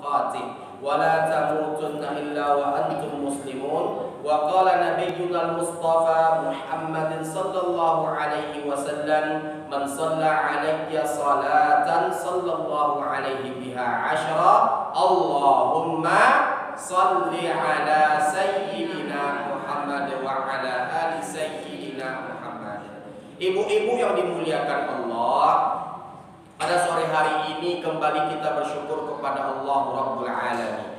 tuqatih wa la tamutunna illa wa antum muslimun. Wa qala nabiyyuna al-mustafa Muhammadin sallallahu alaihi wasallam, man shalla alayya salatan sallallahu alaihi biha 'ashra. Allahumma shalli ala sayyidina Muhammad wa ala ali sayyidina Muhammad. Ibu-ibu yang dimuliakan Allah, pada sore hari ini kembali kita bersyukur kepada Allah Rabbul Alamin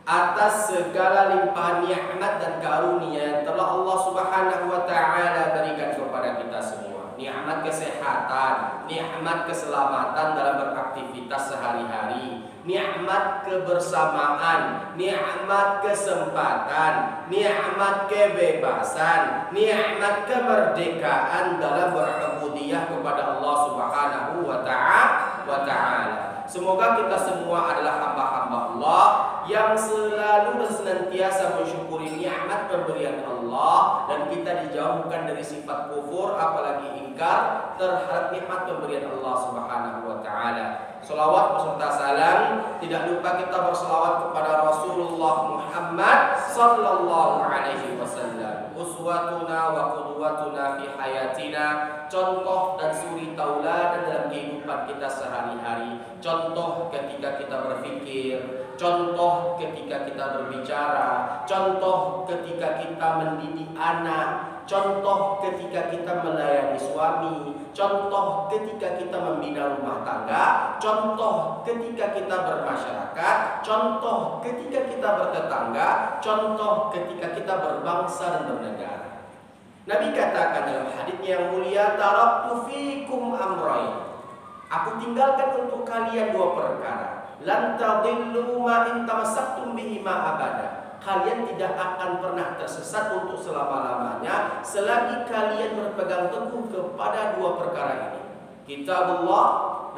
atas segala limpahan nikmat dan karunia yang telah Allah Subhanahu wa taala berikan kepada kita semua. Nikmat kesehatan, nikmat keselamatan dalam beraktivitas sehari-hari, nikmat kebersamaan, nikmat kesempatan, nikmat kebebasan, nikmat kemerdekaan dalam berubudiyah kepada Allah Subhanahu wa taala. Semoga kita semua adalah hamba-hamba Allah yang selalu dan senantiasa mensyukuri nikmat pemberian Allah, dan kita dijauhkan dari sifat kufur apalagi ingkar terhadap nikmat pemberian Allah Subhanahu wa taala. Salawat beserta salam, tidak lupa kita berselawat kepada Rasulullah Muhammad sallallahu alaihi wasallam, uswatuna wa qudwatuna fi hayatina, contoh dan suri tauladan dalam kehidupan kita sehari-hari, contoh ketika kita berpikir, contoh ketika kita berbicara, contoh ketika kita mendidik anak, contoh ketika kita melayani suami, contoh ketika kita membina rumah tangga, contoh ketika kita bermasyarakat, contoh ketika kita bertetangga, contoh ketika kita berbangsa dan bernegara. Nabi katakan dalam hadisnya yang mulia, taraktu fikum amrayn, aku tinggalkan untuk kalian dua perkara, lan tadillu ma in tamassaktum bihi ma abada, kalian tidak akan pernah tersesat untuk selama-lamanya selagi kalian berpegang teguh kepada dua perkara ini, kitabullah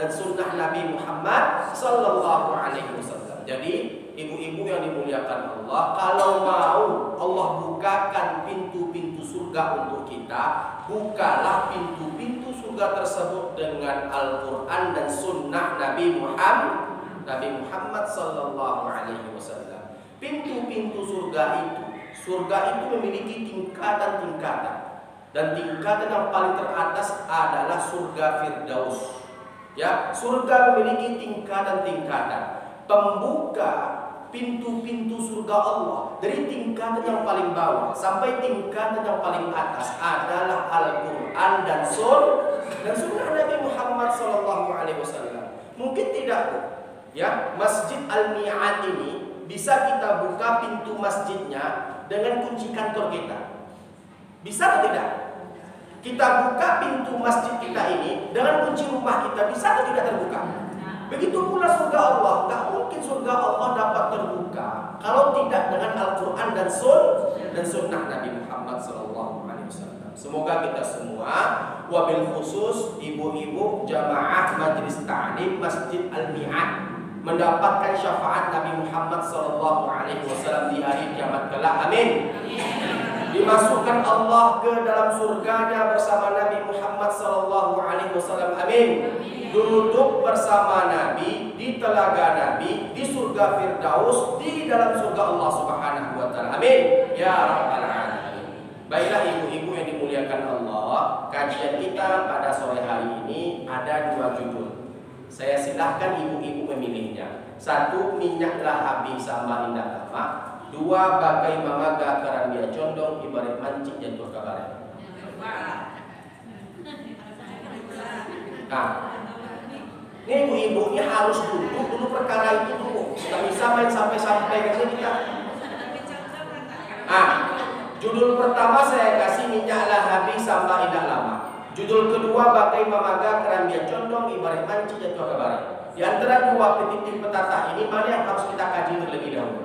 dan sunnah Nabi Muhammad sallallahu alaihi wasallam. Jadi ibu-ibu yang dimuliakan Allah, kalau mau Allah bukakan pintu-pintu surga untuk kita, bukalah pintu-pintu surga tersebut dengan Al-Quran dan sunnah Nabi Muhammad sallallahu alaihi wasallam. Pintu-pintu surga itu memiliki tingkatan-tingkatan, dan tingkatan yang paling teratas adalah surga Firdaus. Ya, surga memiliki tingkatan-tingkatan. Pembuka pintu-pintu surga Allah dari tingkatan yang paling bawah sampai tingkatan yang paling atas adalah Al-Quran dan sunnah Nabi Muhammad sallallahu alaihi wasallam. Mungkin tidak, ya, Masjid Al-Mi'ad ini bisa kita buka pintu masjidnya dengan kunci kantor kita. Bisa atau tidak? Kita buka pintu masjid kita ini dengan kunci rumah kita, bisa atau tidak terbuka? Begitu pula surga Allah. Tak mungkin surga Allah dapat terbuka kalau tidak dengan Al-Quran dan sunnah Nabi Muhammad sallallahu alaihi wasallam. Semoga kita semua, wabil khusus ibu-ibu jamaah Majelis Ta'lim Masjid Al-Mi'ad, mendapatkan syafaat Nabi Muhammad sallallahu alaihi wasallam di hari kiamat kelak. Amin. Dimasukkan Allah ke dalam surganya bersama Nabi Muhammad sallallahu alaihi wasallam. Amin. Duduk bersama Nabi di telaga Nabi di surga Firdaus, di dalam surga Allah Subhanahu wa taala. Amin ya rabbal alamin. Baiklah ibu-ibu yang dimuliakan Allah, kajian kita pada sore hari ini ada dua judul. Saya silahkan ibu-ibu memilihnya. Satu, minyaklah habis sama indah lama. Dua, bagai mamaga karambia condong ibarat mancing jatuh kabaret. Nah, ini ibu-ibu ini harus duduk dulu perkara itu dulu. Tidak bisa main sampai-sampai kan kita. Judul pertama saya kasih minyaklah habis sama indah lama. Judul kedua, bagai mamaga kerambia condong ibarat mancing jatuh kabaret. Di antara dua petitik petata ini, mana yang harus kita kaji terlebih dahulu?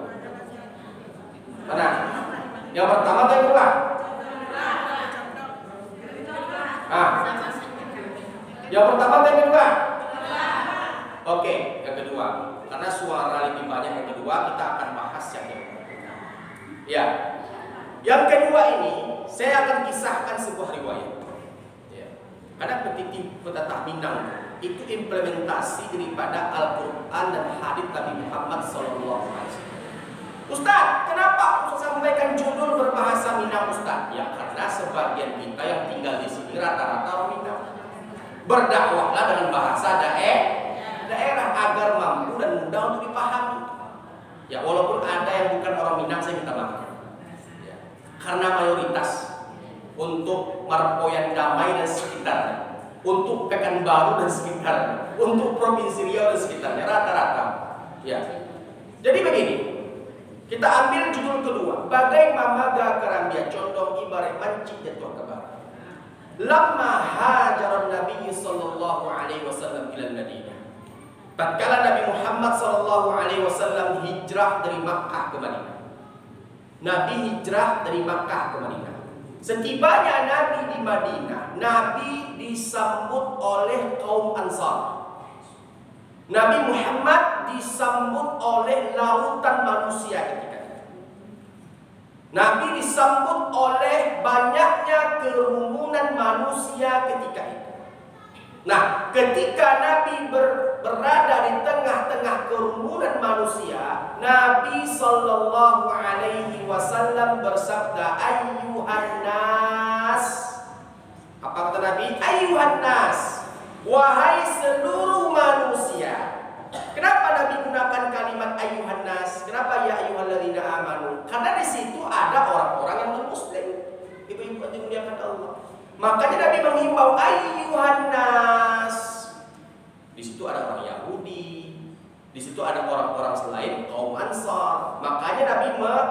Mana? Yang pertama atau yang kedua? Yang pertama atau yang kedua? Oke, yang kedua. Karena suara lebih banyak yang kedua, kita akan bahas yang kedua. Ya. Yang kedua ini, saya akan kisahkan sebuah riwayat. Ya. Karena petitik petata Minang itu implementasi daripada Al-Quran dan hadis Nabi Muhammad SAW. Ustaz, kenapa Ustaz sampaikan judul berbahasa Minang Ustaz? Ya karena sebagian kita yang tinggal di sini rata-rata orang Minang. Berdakwahlah dengan bahasa daerah agar mampu dan mudah untuk dipahami. Ya walaupun ada yang bukan orang Minang, saya minta maaf. Ya, karena mayoritas untuk Marpoyan Damai dan sekitarnya, untuk Pekanbaru dan sekitarnya, untuk Provinsi Riau dan sekitarnya rata-rata. Ya, jadi begini. Kita ambil judul kedua. Bagai mamaga kerambia condong ibarat mancing jatuh ke barat. Lamma hajaran Nabi sallallahu alaihi wasallam ila Madinah. Tatkala Nabi Muhammad sallallahu alaihi wasallam hijrah dari Makkah ke Madinah. Nabi hijrah dari Makkah ke Madinah. Setibanya Nabi di Madinah, Nabi disambut oleh kaum Ansar. Nabi Muhammad disambut oleh lautan manusia ketika itu. Nabi disambut oleh banyaknya kerumunan manusia ketika itu. Nah, ketika Nabi berada di tengah-tengah kerumunan manusia, Nabi Sallallahu Alaihi Wasallam bersabda, Ayyuhan nas. Apa kata Nabi? Ayyuhan nas. Wahai seluruh manusia. Kenapa Nabi gunakan kalimat ayyuhan nas? Kenapa ya ayyuhalladzina amanu? Karena di situ ada orang-orang yang non-muslim. Ibu-ibu yang dimuliakan Allah. Makanya Nabi menghimbau ayyuhan nas. Di situ ada orang Yahudi, di situ ada orang-orang selain kaum Ansar. Makanya Nabi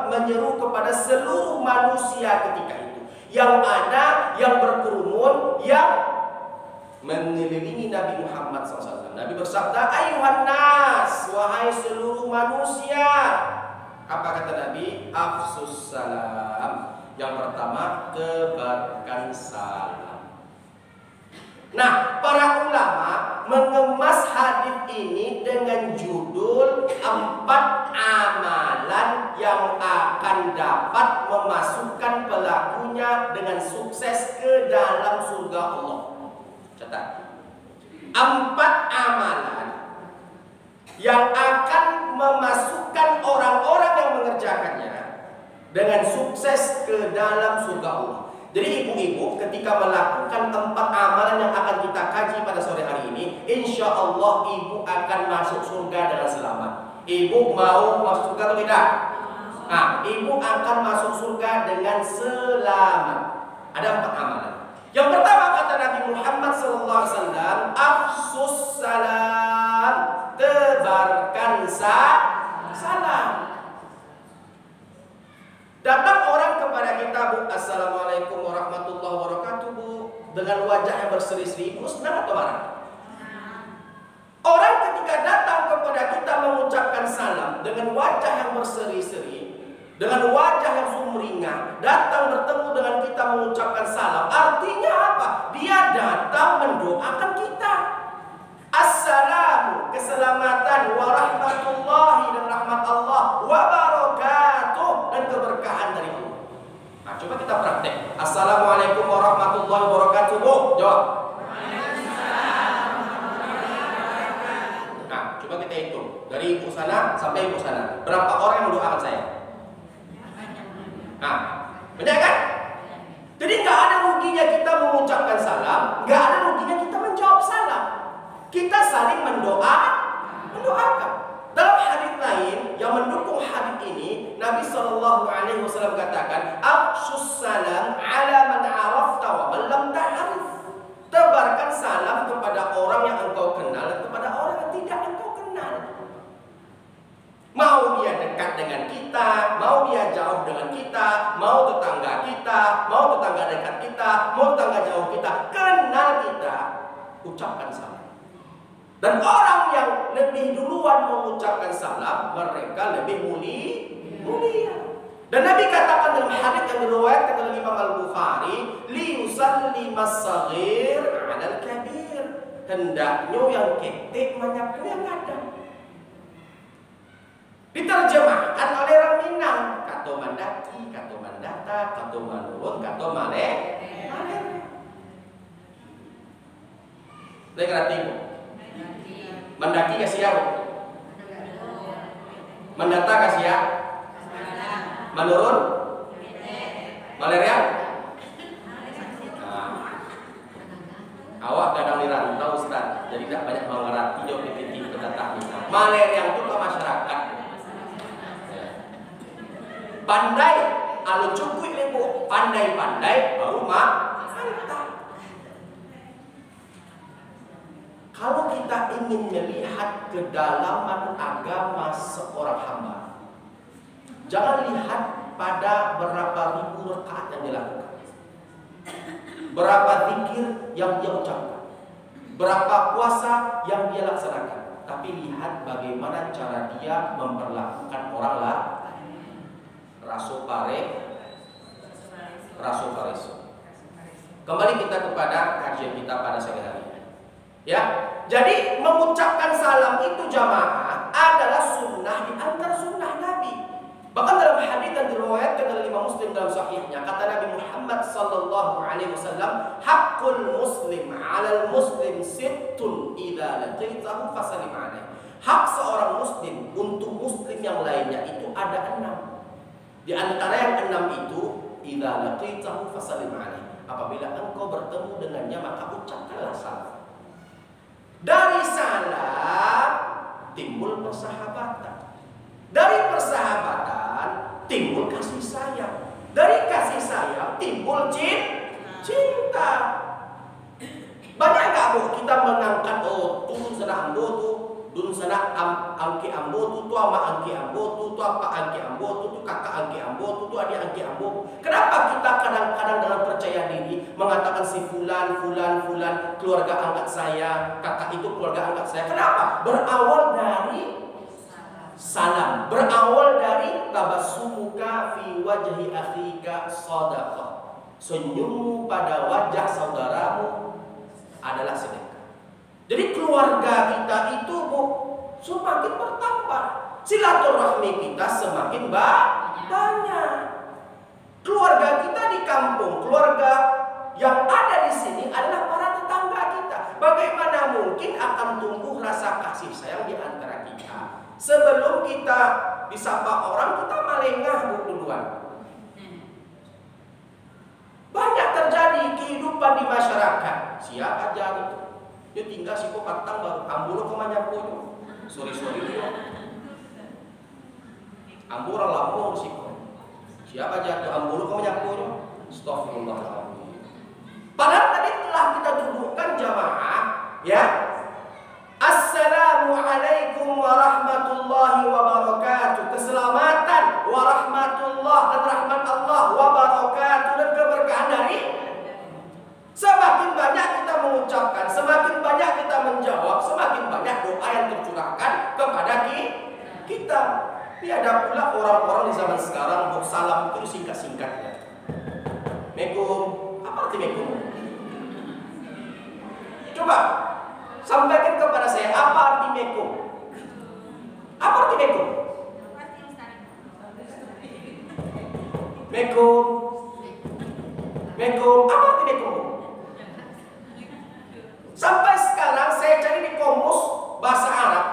menyeru kepada seluruh manusia ketika itu. Yang ada, yang berkerumun, yang mengelilingi Nabi Muhammad SAW. Nabi bersabda, Ayuhan nas, wahai seluruh manusia. Apa kata Nabi? Afsus salam. Yang pertama, tebarkan salam. Nah, para ulama mengemas hadis ini dengan judul 4 amalan yang akan dapat memasukkan pelakunya dengan sukses ke dalam surga Allah. Catat. 4 amalan yang akan memasukkan orang-orang yang mengerjakannya dengan sukses ke dalam surga Allah. Jadi ibu-ibu ketika melakukan 4 amalan yang akan kita kaji pada sore hari ini, insya Allah ibu akan masuk surga dengan selamat. Ibu mau masuk surga atau tidak? Nah, ibu akan masuk surga dengan selamat. Ada 4 amalan. Yang pertama kata Nabi Muhammad SAW, afsus salam, tebarkan salam. Datang orang kepada kita, Bu, assalamualaikum warahmatullahi wabarakatuh, Bu, dengan wajah yang berseri-seri, Bu, senang atau marah? Orang ketika datang kepada kita mengucapkan salam dengan wajah yang berseri-seri, dengan wajah yang sumringah, datang bertemu dengan kita mengucapkan salam. Artinya apa? Dia datang mendoakan kita. Assalamu, keselamatan, warahmatullahi, dan rahmat Allah, wabarakatuh, dan keberkahan dari Allah. Nah, coba kita praktek. Assalamualaikum warahmatullahi wabarakatuh, Bu. Jawab. Nah, coba kita hitung. Dari ibu sana sampai ibu sana. Berapa orang yang mendoakan saya? Nah, benar kan? Jadi nggak ada ruginya kita mengucapkan salam, nggak ada ruginya kita menjawab salam. Kita saling mendoakan. Dalam hadis lain yang mendukung hadis ini, Nabi SAW katakan, "Afshus salam ala man arafta wa man lam ta'rif." Tebarkan salam kepada orang yang engkau kenal dan kepada orang yang tidak engkau kenal. Mau dia dekat dengan kita, mau dia jauh dengan kita, mau tetangga kita, mau tetangga dekat kita, mau tetangga jauh kita, kenal kita, ucapkan salam. Dan orang yang lebih duluan mengucapkan salam, mereka lebih mulia. Dan Nabi katakan dalam hadits yang diriwayatkan oleh Imam Al-Bukhari, li yusalli mas-saghir 'alal kabir. Hendaknya yang ketik menyapa yang ada. Diterjemahkan oleh orang Minang, kato mandaki, kato mandata, kato manurun, kato male. Dengar hatimu. Mendaki kasih apa? Mendata kasih ya? Menurun? Malaria? Nah, awak kadang dirantau Ustaz, jadi tidak banyak mengerti jauh titik pendatang kita. Malaria itu ke masyarakat. Pandai, kalau cukup ibu, pandai-pandai baru mantap. Kalau kita ingin melihat kedalaman agama seorang hamba, jangan lihat pada berapa ribu rakaat yang dilakukan, berapa zikir yang dia ucapkan, berapa puasa yang dia laksanakan, tapi lihat bagaimana cara dia memperlakukan orang lain. Rasul Pareso. Kembali kita kepada kajian kita pada sore hari. Ya, jadi mengucapkan salam itu jamaah adalah sunnah di antara sunnah Nabi. Bahkan dalam hadis yang diriwayatkan oleh Imam Muslim dalam sahihnya, kata Nabi Muhammad sallallahu alaihi wasallam, "Haqqul muslim 'alal muslim sittun idza laqitahu fasallim 'alaihi." Hak seorang muslim untuk muslim yang lainnya itu ada 6. Di antara yang 6 itu, idza laqitahu fasallim 'alaihi. Apabila engkau bertemu dengannya maka ucapkanlah salam. Dari salam timbul persahabatan. Dari persahabatan timbul kasih sayang. Dari kasih sayang timbul cinta. Banyak gak bu kita mengangkat turun sana ambo tu, dun sana angki ambo tu, ama angki ambo tu, apa angki ambo tu, kakak angki ambo tu, adik angki ambo. Kenapa kita kadang-kadang dalam percaya diri mengatakan si fulan keluarga angkat saya, kakak itu keluarga angkat saya. Kenapa? Berawal dari salam, berawal dari tabassumuka fi wajhi akhika shadaqah. Senyummu pada wajah saudaramu adalah sedekah. Jadi keluarga kita itu bu semakin bertambah, silaturahmi kita semakin banyak. Keluarga kita di kampung, keluarga yang ada di sini adalah para tetangga kita. Bagaimana mungkin akan tumbuh rasa kasih sayang di antara kita sebelum kita disapa orang kita malengah duluan? Banyak terjadi kehidupan di masyarakat. Siapa aja itu? Dia tinggal si patang baru ambulo kemana pun. Sorry dia. Ambura lampung sih. Siapa aja itu ambulo kemana pun. Astagfirullahaladzim. Padahal tadi telah kita dudukkan jamaah, ya. Assalamualaikum warahmatullahi wabarakatuh. Keselamatan, warahmatullah dan rahmat Allah wabarakatuh dan keberkahan dari. Semakin banyak kita mengucapkan, semakin banyak kita menjawab, semakin banyak doa yang tercurahkan kepada kita. Tiada pula orang-orang di zaman sekarang untuk salam itu singkat-singkatnya. Assalamualaikum, apa arti Assalamualaikum? Coba sampaikan kepada saya apa arti Assalamualaikum? Apa arti Assalamualaikum? Assalamualaikum, apa arti Assalamualaikum? Sampai sekarang saya cari di kamus bahasa Arab,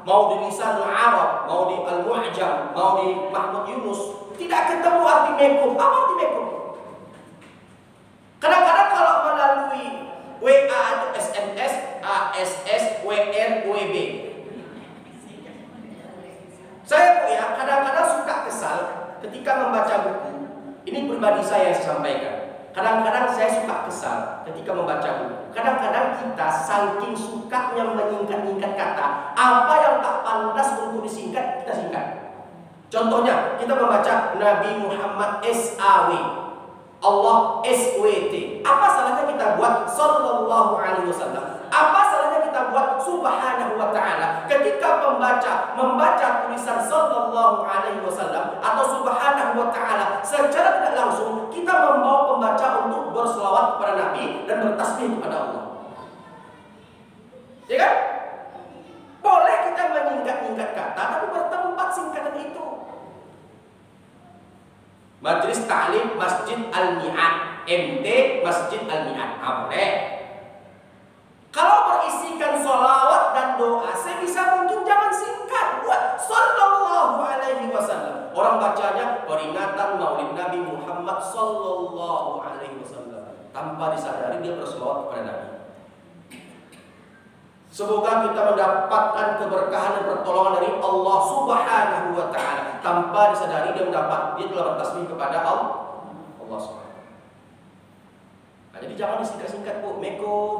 mau di Lisanul Arab, mau di Al-Mu'jam, mau di Mahmud Yunus, tidak ketemu arti Assalamualaikum. Apa arti Assalamualaikum? Kadang-kadang kalau melalui WA atau SMS, ASS, WR, WB, saya ya kadang-kadang suka kesal ketika membaca buku. Ini pribadi saya sampaikan. Kadang-kadang saya suka kesal ketika membaca buku. Kadang-kadang kita saking sukanya menyingkat-nyingkat kata, apa yang tak pantas untuk disingkat, kita singkat. Contohnya, kita membaca Nabi Muhammad SAW, Allah SWT. Apa salahnya kita buat Sallallahu Alaihi Wasallam? Apa salahnya kita buat Subhanahu Wa Ta'ala? Ketika membaca tulisan Sallallahu Alaihi Wasallam atau Subhanahu Wa Ta'ala, secara tidak langsung kita membawa pembaca untuk berselawat kepada Nabi dan bertasbih kepada Allah. Ya kan? Boleh kita menyingkat-nyingkat kata, tapi bertempat singkatan itu. Majelis Ta'lim Masjid Al-Mi'ad, MT Masjid Al-Mi'ad, boleh. Kalau berisikan sholawat dan doa sebisa mungkin jangan singkat, buat sallallahu alaihi wasallam. Orang bacanya peringatan Maulid Nabi Muhammad sallallahu alaihi wasallam, tanpa disadari dia berselawat kepada Nabi. Semoga kita mendapatkan keberkahan dan pertolongan dari Allah Subhanahu wa taala, tanpa disadari dia telah bertasbih kepada Allah Subhanahu. Nah, jadi jangan disingkat-singkat, Bu. Mekum.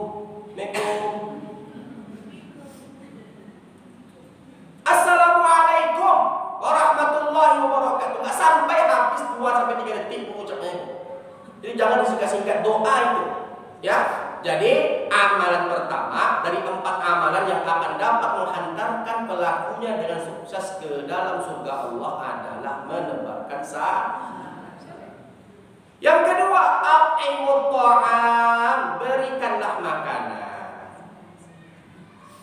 Assalamualaikum warahmatullahi wabarakatuh. Nggak sampai habis 2-3 detik mengucapnya. Jadi jangan disingkat-singkat doa itu. Ya. Jadi amalan pertama dari 4 amalan yang akan dapat menghantarkan pelakunya dengan sukses ke dalam surga Allah adalah menebarkan salam. Yang kedua, at'imut ta'am, berikanlah makanan.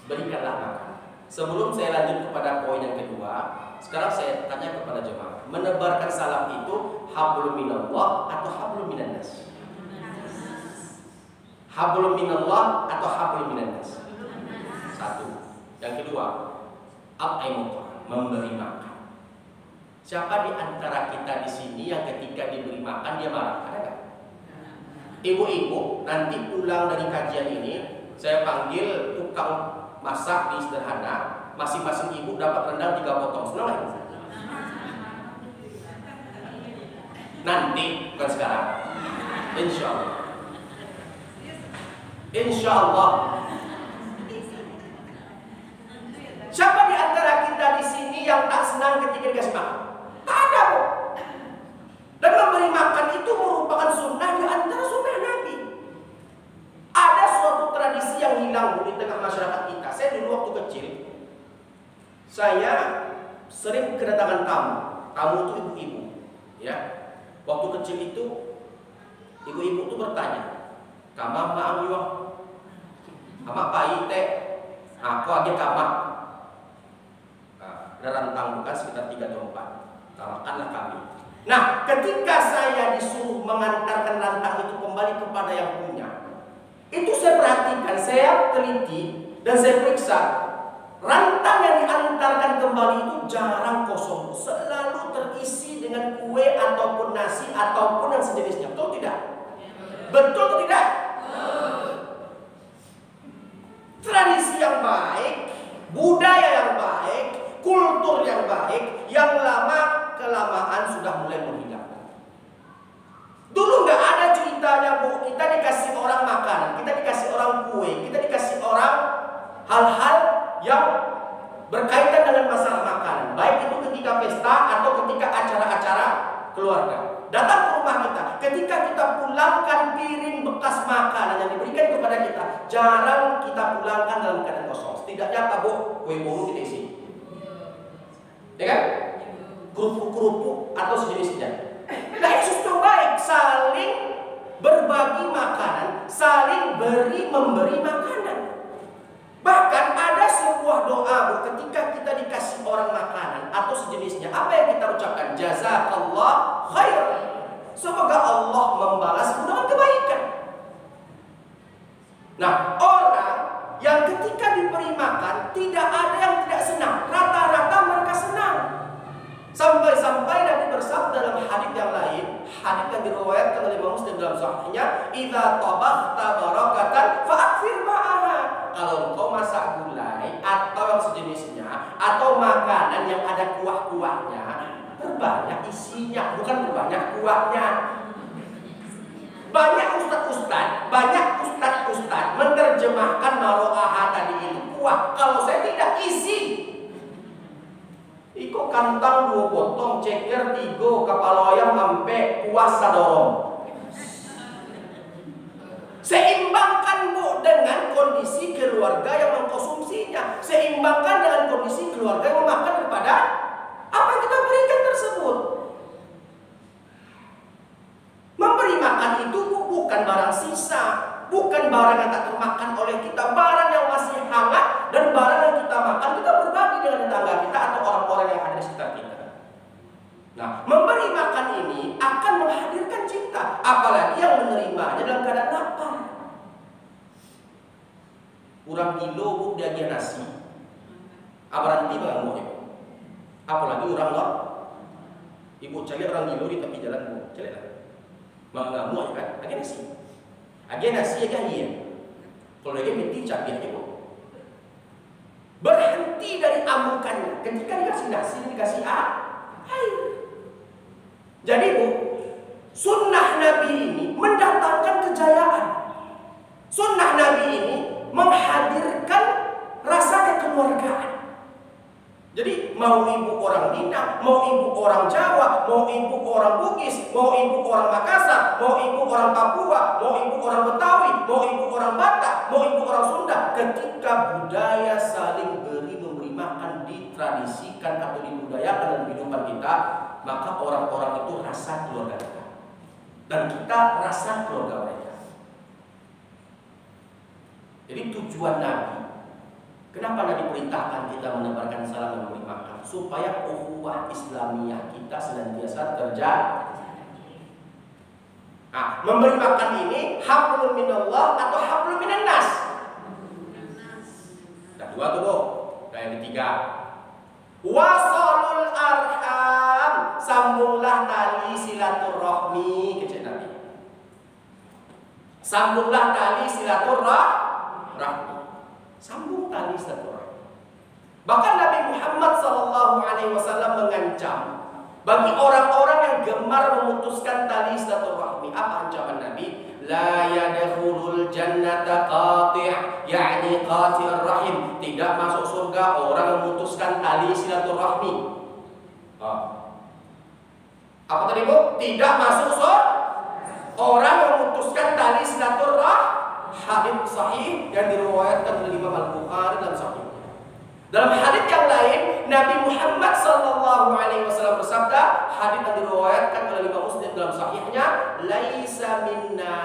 Berikanlah makanan. Sebelum saya lanjut kepada poin yang kedua, sekarang saya tanya kepada jemaah, menebarkan salam itu hablum minallah atau hablum minannas? Hablum minallah atau hablum minannas? Satu. Yang kedua, at'imut ta'am, memberi makan. Siapa di antara kita di sini yang ketika diberi makan dia marah? Ada nggak? Ibu-ibu nanti pulang dari kajian ini, saya panggil tukang masak di sederhana, masing-masing ibu dapat rendang 3 potong. Senang nggak? Nanti, bukan sekarang. Insya Allah. Insya Allah. Siapa di antara kita di sini yang tak senang ketika dikasih makan? Ada, Bu. Dan memberi makan itu merupakan sunnah di antara sunnah Nabi. Ada suatu tradisi yang hilang, Bu, di tengah masyarakat kita. Saya dulu waktu kecil, saya sering kedatangan tamu. Tamu itu ibu-ibu, ya. Waktu kecil itu ibu-ibu itu bertanya, "Kamar maam yo, kamar pai teh, aku aja kamar." Ada rantang bukan sekitar 3 atau 4. Makanlah kami. Nah, ketika saya disuruh mengantarkan rantang itu kembali kepada yang punya, itu saya perhatikan, saya teliti dan saya periksa. Rantang yang diantarkan kembali itu jarang kosong, selalu terisi dengan kue ataupun nasi ataupun yang sejenisnya. Betul tidak? Betul atau tidak? Tradisi yang baik, budaya yang baik, kultur yang baik, yang lama kelamaan sudah mulai menghilang. Dulu nggak ada ceritanya, Bu, kita dikasih orang makanan, kita dikasih orang kue, kita dikasih orang hal-hal yang berkaitan dengan masalah makanan, baik itu ketika pesta atau ketika acara-acara keluarga. Datang ke rumah kita, ketika kita pulangkan piring bekas makanan yang diberikan kepada kita, jarang kita pulangkan dalam keadaan kosong. Setidaknya apa, Bu? Kue bolu kita isi, ya kan? Kerupuk-kerupuk atau sejenisnya. Nah, itu sudah baik, saling berbagi makanan, saling memberi makanan. Bahkan ada sebuah doa, Bu, ketika kita dikasih orang makanan atau sejenisnya, apa yang kita ucapkan? Jazakallah khair. Semoga Allah membalas dengan kebaikan. Nah, orang yang ketika diberi makan tidak ada yang tidak senang, rata-rata mereka senang. Sampai-sampai Nabi bersabda dalam hadis yang lain, hadis yang diriwayatkan oleh Imam Muslim dalam sahihnya, "Idza tabakhta barakatan fa'akfir ma'aha." Kalau engkau masak gulai atau yang sejenisnya atau makanan yang ada kuah-kuahnya, berbanyak isinya, bukan berbanyak kuahnya. Banyak ustaz menerjemahkan maro'aha tadi itu kuah. Kalau saya tidak isi. Iko kantang 2 potong, ceker 3, kepala ayam sampai puasa dorong. Seimbangkan, Bu, dengan kondisi keluarga yang mengkonsumsinya. Seimbangkan dengan kondisi keluarga yang memakan daripada apa yang kita berikan tersebut. Memberi makan itu, Bu, bukan barang sisa, bukan barang yang tak termakan oleh kita, barang yang masih hangat dan barang yang kita makan kita berbagi dengan tetangga kita atau orang-orang yang ada di sekitar kita. Nah, memberi makan ini akan menghadirkan cinta, apalagi yang menerimanya dalam keadaan lapar. Kurang kilo, Bu, dia nasi, Berhenti mengganggu ibu. Apalagi orang luar. Ibu cari orang gila di tepi jalan bu, cari lah. Mengganggu kan? Agen nasi aja iya. Kalau lagi minti cabai aja bu. Berhenti dari amukannya. Ketika dikasih nasi, dikasih air. Jadi bu, sunnah Nabi ini mendatangkan kejayaan. Sunnah Nabi ini menghadirkan rasa kekeluargaan. Jadi mau ibu orang Minang, mau ibu orang Jawa, mau ibu orang Bugis, mau ibu orang Makassar, mau ibu orang Papua, mau ibu orang Betawi, mau ibu orang Batak, mau ibu orang Sunda, ketika budaya saling beri memberi makan ditradisikan atau dibudayakan dalam kehidupan kita, maka orang-orang itu rasa keluarga kita dan kita rasa keluarga mereka. Jadi tujuan Nabi, kenapa Nabi perintahkan kita menebarkan salam dan memberi makan? Supaya ukhuwah Islamiyah kita senantiasa terjaga. Memberi makan ini hablum minallah atau hablum minan nas? Dua tuh bu. Dan yang ketiga, wasalul arham, sambunglah tali silaturahmi. Kecil Nabi, sambunglah tali silaturahmi. Sambung tali silaturahmi. Bahkan Nabi Muhammad SAW mengancam bagi orang-orang yang gemar memutuskan tali silaturahmi. Apa ancaman Nabi? La yadkhulul jannata qati', yakni qati'ur rahim. Tidak masuk surga orang yang memutuskan tali silaturahmi. Apa tadi bu? Tidak masuk surga orang yang memutuskan tali silaturahmi. Hadits sahih yang diriwayatkan oleh Imam Al-Bukhari dalam sahih. Dalam hadits yang lain, Nabi Muhammad SAW bersabda, hadits yang diriwayatkan oleh Imam Muslim dalam sahihnya, laisa minna,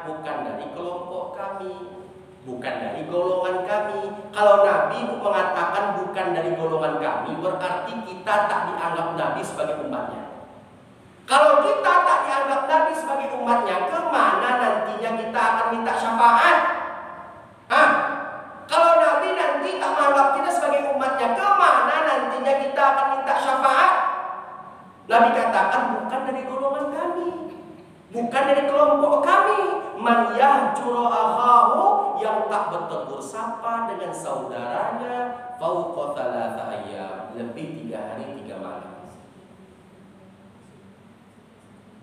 bukan dari kelompok kami, bukan dari golongan kami. Kalau Nabi mengatakan bukan dari golongan kami, berarti kita tak dianggap Nabi sebagai umatnya. Kalau kita tak dianggap Nabi sebagai umatnya, kemana nantinya kita akan minta syafaat? Kalau Nabi nanti tak menganggap kita sebagai umatnya, kemana nantinya kita akan minta syafaat? Nabi katakan bukan dari golongan kami, bukan dari kelompok kami. Man yahjuru akhahu, yang tak bertegur sapa dengan saudaranya fauqa thalatha ayyam, lebih 3 hari 3 malam.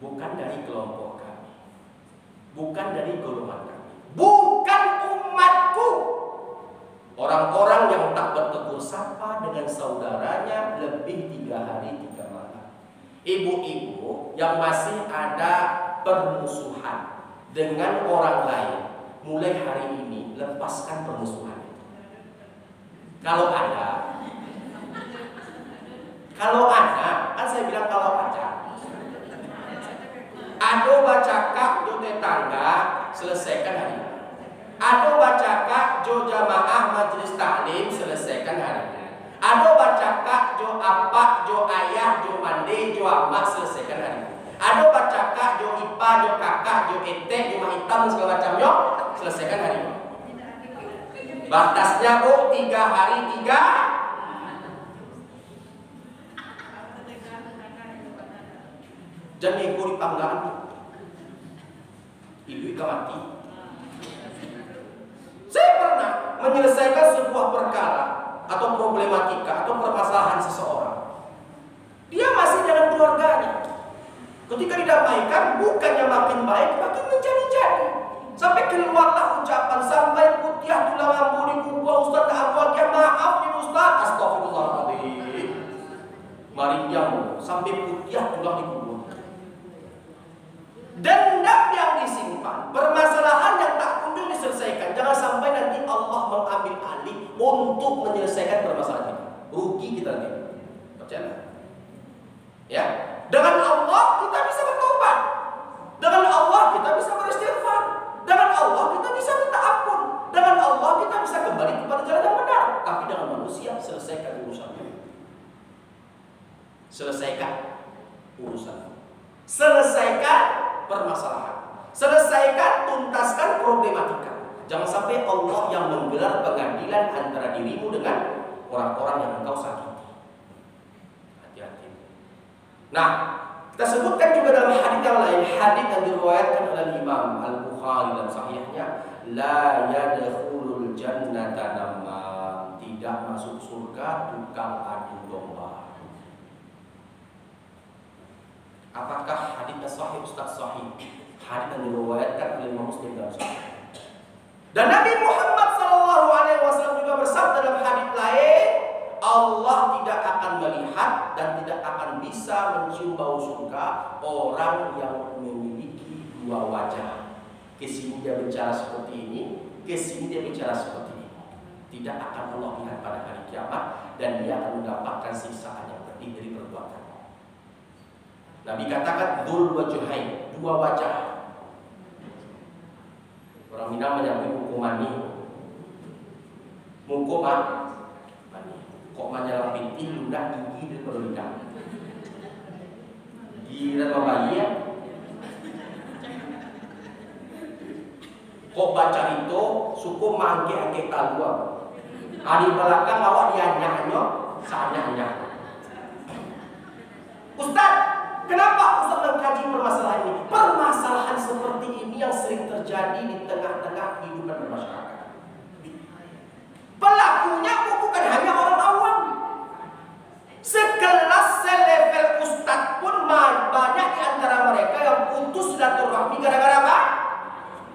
Bukan dari kelompok kami, bukan dari golongan kami, bukan umatku. Orang-orang yang tak bertegur sapa dengan saudaranya lebih 3 hari 3 malam. Ibu-ibu yang masih ada permusuhan dengan orang lain, mulai hari ini lepaskan permusuhan itu. Kalau ada, kan saya bilang kalau ada. Ado bacakak jo tetangga, selesaikan hari ini. Ado bacakak jo jamaah majelis taklim, selesaikan hari ini. Ado bacakak jo apak, jo ayah, jo mande, jo amak, selesaikan hari ini. Ado bacakak jo ipa, jo kakak, jo ente, jo mahitam, segala macam yo, selesaikan hari ini. Batasnya bu 3 hari 3. Jangan ego di panggaan. Ibu mati. Saya pernah menyelesaikan sebuah perkara atau problematika atau permasalahan seseorang. Dia masih dengan keluarganya. Ketika didamaikan, bukannya makin baik, makin menjadi-jadi. Sampai keluarlah ucapan, sampai putiah tulang ambu di kubur Ustaz, maaf ya Ustaz, astagfirullahaladzim. Marinyamu sampai putiah tulang di kubur. Dendam yang disimpan, permasalahan yang tak kunjung diselesaikan, jangan sampai nanti Allah mengambil alih untuk menyelesaikan permasalahan kita. Rugi kita nanti. Percaya? Ya, dengan Allah kita bisa bertobat, dengan Allah kita bisa beristighfar, dengan Allah kita bisa minta ampun, dengan Allah kita bisa kembali kepada jalan yang benar. Tapi dengan manusia, selesaikan urusannya. Selesaikan urusan. Selesaikan permasalahan. Selesaikan, tuntaskan problematika. Jangan sampai Allah yang menggelar pengadilan antara dirimu dengan orang-orang yang engkau sakiti. Hati-hati. Nah, kita sebutkan juga dalam hadis yang lain, hadis yang diriwayatkan oleh Imam Al-Bukhari dalam sahihnya, la yadkhulul jannata namam, tidak masuk surga tukang adu domba. Apakah hadisnya sahih Ustaz? Sahih. Hadis yang diriwayatkan oleh Imam Muslim dalam sahih. Dan Nabi Muhammad SAW juga bersabda dalam hadis lain, Allah tidak akan melihat dan tidak akan bisa mencium bau surga orang yang memiliki dua wajah. Kesini dia bicara seperti ini, kesini dia bicara seperti ini. Tidak akan Allah lihat pada hari kiamat dan dia akan mendapatkan siksaan yang pedih dari perbuatan. Nabi katakan dzul wajhain, dua wajah. Orang Minang menyebut muka mani. Muka mani. Kok menyelam pintil ludah gigi dan berlidah. Gigi dan bayi ya. Kok baca itu suku mangke-angke talua. Di belakang awak dia nyanyo, saatnya. Ustaz, kenapa Ustaz mengkaji permasalahan ini? Permasalahan seperti ini yang sering terjadi di tengah-tengah kehidupan bermasyarakat. Pelakunya bukan hanya orang awam. Sekelas selevel Ustaz pun banyak di antara mereka yang putus silaturahmi gara-gara apa?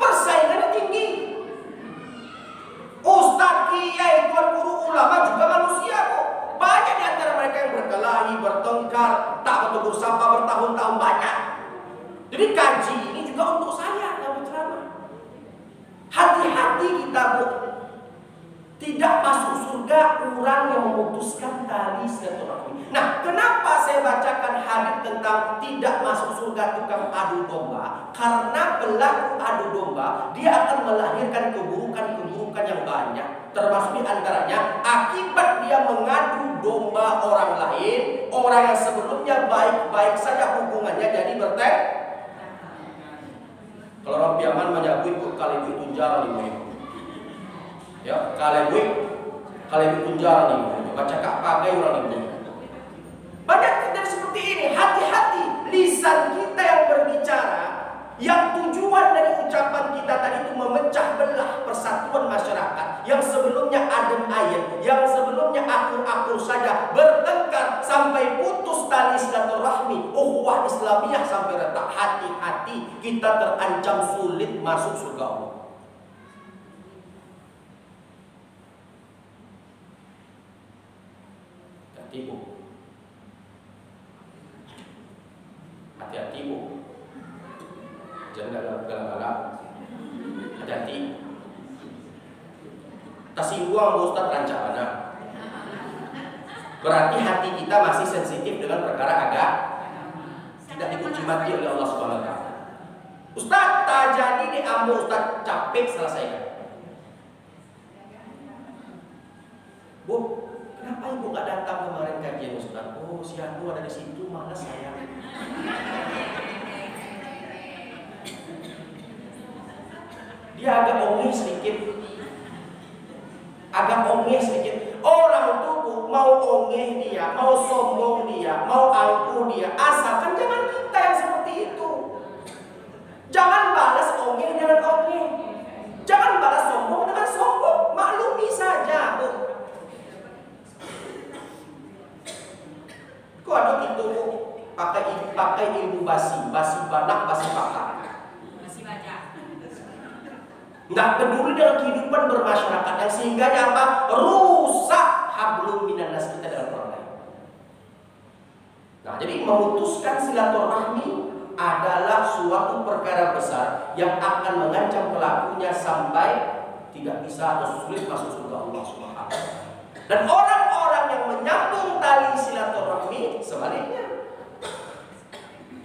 Persaingannya tinggi. Ustaz, kiai, tuan guru, ulama juga manusia kok. Banyak di antara mereka yang berkelahi, bertengkar, tak bertegur sapa bertahun-tahun, banyak. Jadi kaji ini juga untuk saya yang berceramah. Hati-hati kita, Bu. Tidak masuk surga orang yang memutuskan tali silaturahmi. Nah, kenapa saya bacakan hadis tentang tidak masuk surga tukang adu domba? Karena pelaku adu domba dia akan melahirkan keburukan-keburukan yang banyak. Termasuk di antaranya akibat dia mengadu domba orang lain, orang yang sebelumnya baik-baik saja hubungannya jadi bertek. Kalau orang Piaman menyebut kali itu tunjar nih. Ya, kali itu tunjar nih. Baca kak pakai orang itu. Banyak dari seperti ini. Hati-hati lisan kita yang berbicara, yang tujuan dari ucapan kita tadi itu memecah belah persatuan masyarakat yang sebelumnya adem ayem, yang sebelumnya akur-akur saja, bertengkar sampai putus tali silaturahmi, ukhuwah Islamiyah sampai retak. Hati-hati, kita terancam sulit masuk surga Allah. Hati-hati, Bu. Hati-hati, Bu. Jangan galak-galak. Hati-hati. Tasingguang Ustaz rancana. Berarti hati kita masih sensitif dengan perkara agama. Tidak dikunci mati oleh Allah Subhanahu wa taala. Ustaz, tak jadi diambil Ustaz capek selesaikan. Bu, kenapa ibu gak datang kemarin kajian Ustaz? Oh, si Anu ada di situ, malas saya. Dia agak ongeh sedikit. Orang tuh mau ongeh dia, mau sombong dia, mau angkuh dia, asalkan jangan kita yang seperti itu. Jangan balas ongeh dengan ongeh. Jangan balas sombong dengan sombong. Maklumi saja, Bu. Kok ada itu, Bu? Pakai ilmu basi banak, basi pakar. Nggak peduli dengan kehidupan bermasyarakat yang sehingga apa? Rusak hablum minan nas kita dalam orang lain. Nah, jadi memutuskan silaturahmi adalah suatu perkara besar yang akan mengancam pelakunya sampai tidak bisa atau sulit masuk surga Allah Subhanahu wa taala. Dan orang-orang yang menyambung tali silaturahmi sebaliknya.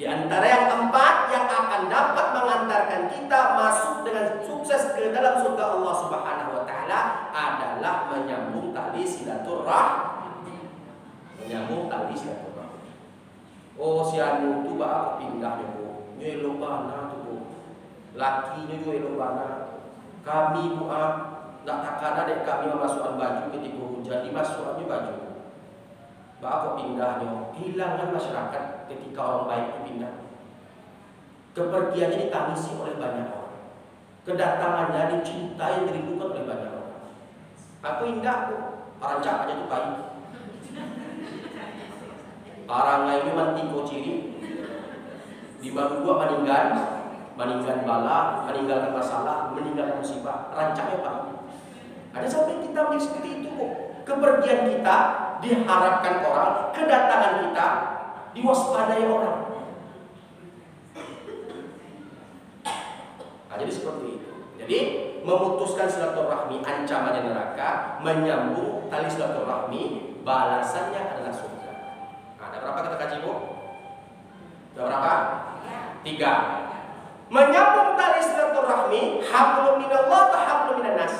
Di antara yang keempat yang akan dapat mengantarkan kita masuk dengan sukses ke dalam surga Allah Subhanahu wa taala adalah menyambung tali silaturahmi. Oh, si anu tu aku pindah Bu. Nyelobana tu Bu. Lakinya juga elobana. Kami Bu Nak takkan adik kami memasukkan baju ketika hujan, dimasukkannya baju. Bapak pindahnya, hilangkan masyarakat ketika orang baik itu pindah. Kepergiannya ditangisi oleh banyak orang. Kedatangannya dicintai, dirindukan oleh banyak orang. Aku indah kok, rancak aja tuh baik. Orang lain mantiko ciri, di baru gua meninggal bala, meninggalkan masalah, meninggalkan musibah, rancaknya baik. Ada sampai kita ambil seperti itu kok. Kepergian kita diharapkan orang, kedatangan kita diwaspadai orang. Nah, jadi seperti itu. Jadi memutuskan silaturahmi ancamannya neraka, menyambung tali silaturahmi balasannya adalah surga. Nah, ada berapa kata kaji bu? Ada berapa? 3. Menyambung tali silaturahmi, hablum minallah atau hablum minan nas?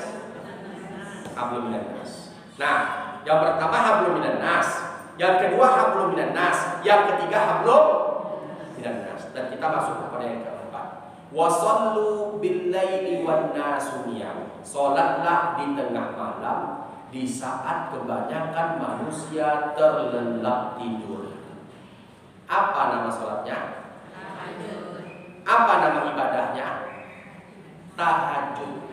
Hablum minan nas. Nah, yang pertama hablum minan nas, yang kedua hablum minan nas, yang ketiga hablum minan nas. Dan kita masuk kepada yang keempat. Wasallu billaili wan nasu niyam. Salatlah di tengah malam di saat kebanyakan manusia terlelap tidur. Apa nama salatnya? Tahajud. Apa nama ibadahnya? Tahajud.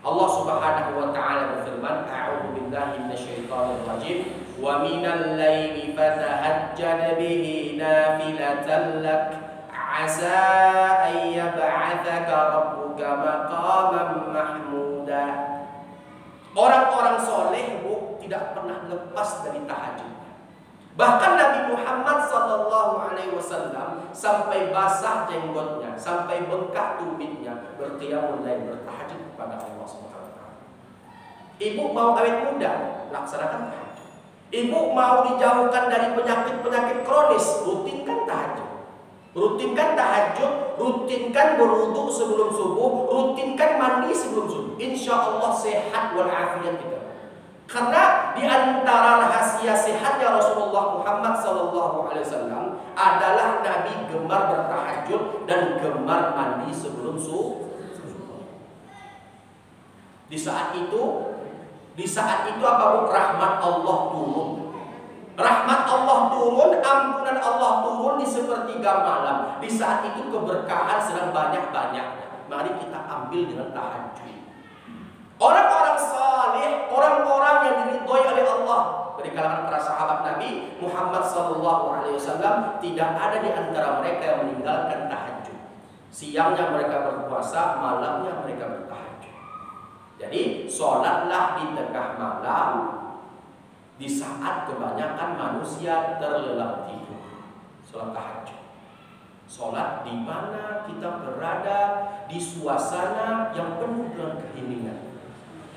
Allah Subhanahu wa taala berfirman, "A'udzu billahi minasyaitonir rajim. Wa minal laili fatahajjad bihi nafilatan lak. Asa an yab'atsaka rabbuka maqaman mahmuda." Orang-orang soleh bu tidak pernah lepas dari tahajud. Bahkan Nabi Muhammad SAW sampai basah jenggotnya, sampai bengkak tumitnya, berqiyamul lail, bertahajud kepada Allah SWT. Ibu mau awet muda, laksanakan tahajud. Ibu mau dijauhkan dari penyakit-penyakit kronis, rutinkan tahajud. Rutinkan tahajud, rutinkan berwudu sebelum subuh, rutinkan mandi sebelum subuh. Insya Allah sehat walafiat kita. Karena di antara rahasia sehatnya Rasulullah Muhammad SAW adalah Nabi gemar bertahajud dan gemar mandi sebelum subuh. Di saat itu apa bu? Rahmat Allah turun. Rahmat Allah turun, ampunan Allah turun di sepertiga malam. Di saat itu keberkahan sedang banyak-banyaknya. Mari kita ambil dengan tahajud. Orang-orang saleh, orang-orang yang diridhoi oleh Allah dari kalangan para sahabat Nabi Muhammad SAW, tidak ada di antara mereka yang meninggalkan tahajud. Siangnya mereka berpuasa, malamnya mereka bertahajud. Jadi sholatlah di tengah malam di saat kebanyakan manusia terlelap tidur. Sholat tahajud. Sholat di mana kita berada di suasana yang penuh dengan keheningan,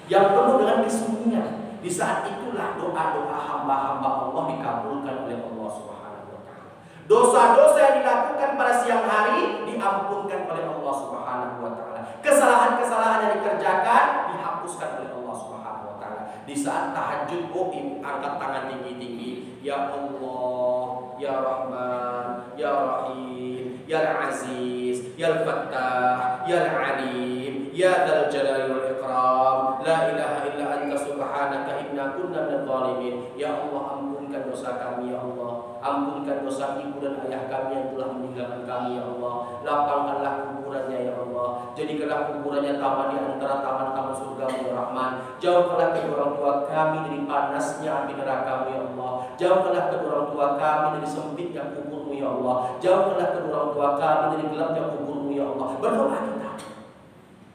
yang penuh dengan kesunyian. Di saat itulah doa-doa hamba-hamba Allah dikabulkan oleh Allah Subhanahu wa taala. Dosa-dosa yang dilakukan pada siang hari diampunkan oleh Allah Subhanahu wa taala. Kesalahan-kesalahan yang dikerjakan dihapuskan oleh Allah Subhanahu wa taala. Di saat tahajud, angkat tangan tinggi-tinggi, ya Allah, ya Rahman, ya Rahim, ya Aziz, ya Fattah, ya Alim, ya Dzal Jalali wal Ikram. La ilaha illa anta subhanaka inna kunna minadh dhalimin. Ya Allah, ampunkan dosa kami ya Allah. Ampunkan dosa ibu dan ayah kami yang telah meninggalkan kami ya Allah. Lapangkanlah kuburannya ya Allah. Jadikanlah kuburannya taman di antara taman-taman surga ya Rahman. Jauhkanlah kedua orang tua kami dari panasnya api neraka-Mu ya Allah. Jauhkanlah kedua orang tua kami dari sempitnya kubur-Mu ya Allah. Jauhkanlah kedua orang tua kami dari gelapnya kubur-Mu ya Allah. Berdoa kita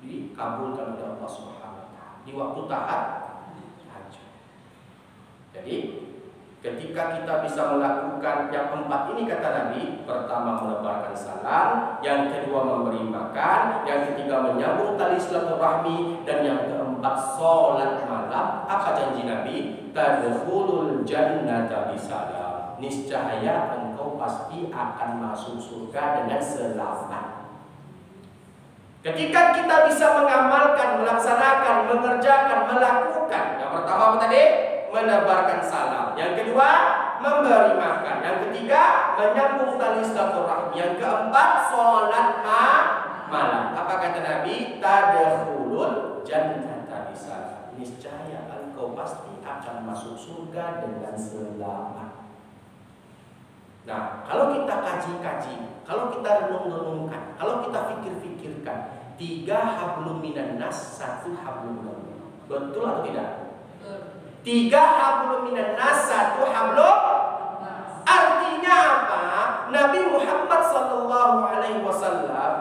dikabulkan oleh Allah Subhanahu di waktu tahajud. Jadi ketika kita bisa melakukan yang 4 ini kata Nabi, pertama menebarkan salam, yang kedua memberi makan, yang ketiga menyambung tali silaturahmi, dan yang keempat sholat malam. Apa janji Nabi? Tadkhulul jannata bisalam. Niscaya engkau pasti akan masuk surga dengan selamat. Ketika kita bisa mengamalkan, melaksanakan, mengerjakan, melakukan, yang pertama apa tadi? Menebarkan salam. Yang kedua, memberi makan. Yang ketiga, menyambung tali silaturahmi. Yang keempat, sholat malam. Apa kata Nabi? Tadkhulul jannata niscaya engkau pasti akan masuk surga dengan selamat. Nah, kalau kita kaji-kaji, kalau kita renung-renungkan, kalau kita fikir-fikirkan, 3 hablum minan nas, 1 hablum minallah. Betul atau tidak? 3 hablum minan nas, 1 hablum. Artinya apa? Nabi Muhammad SAW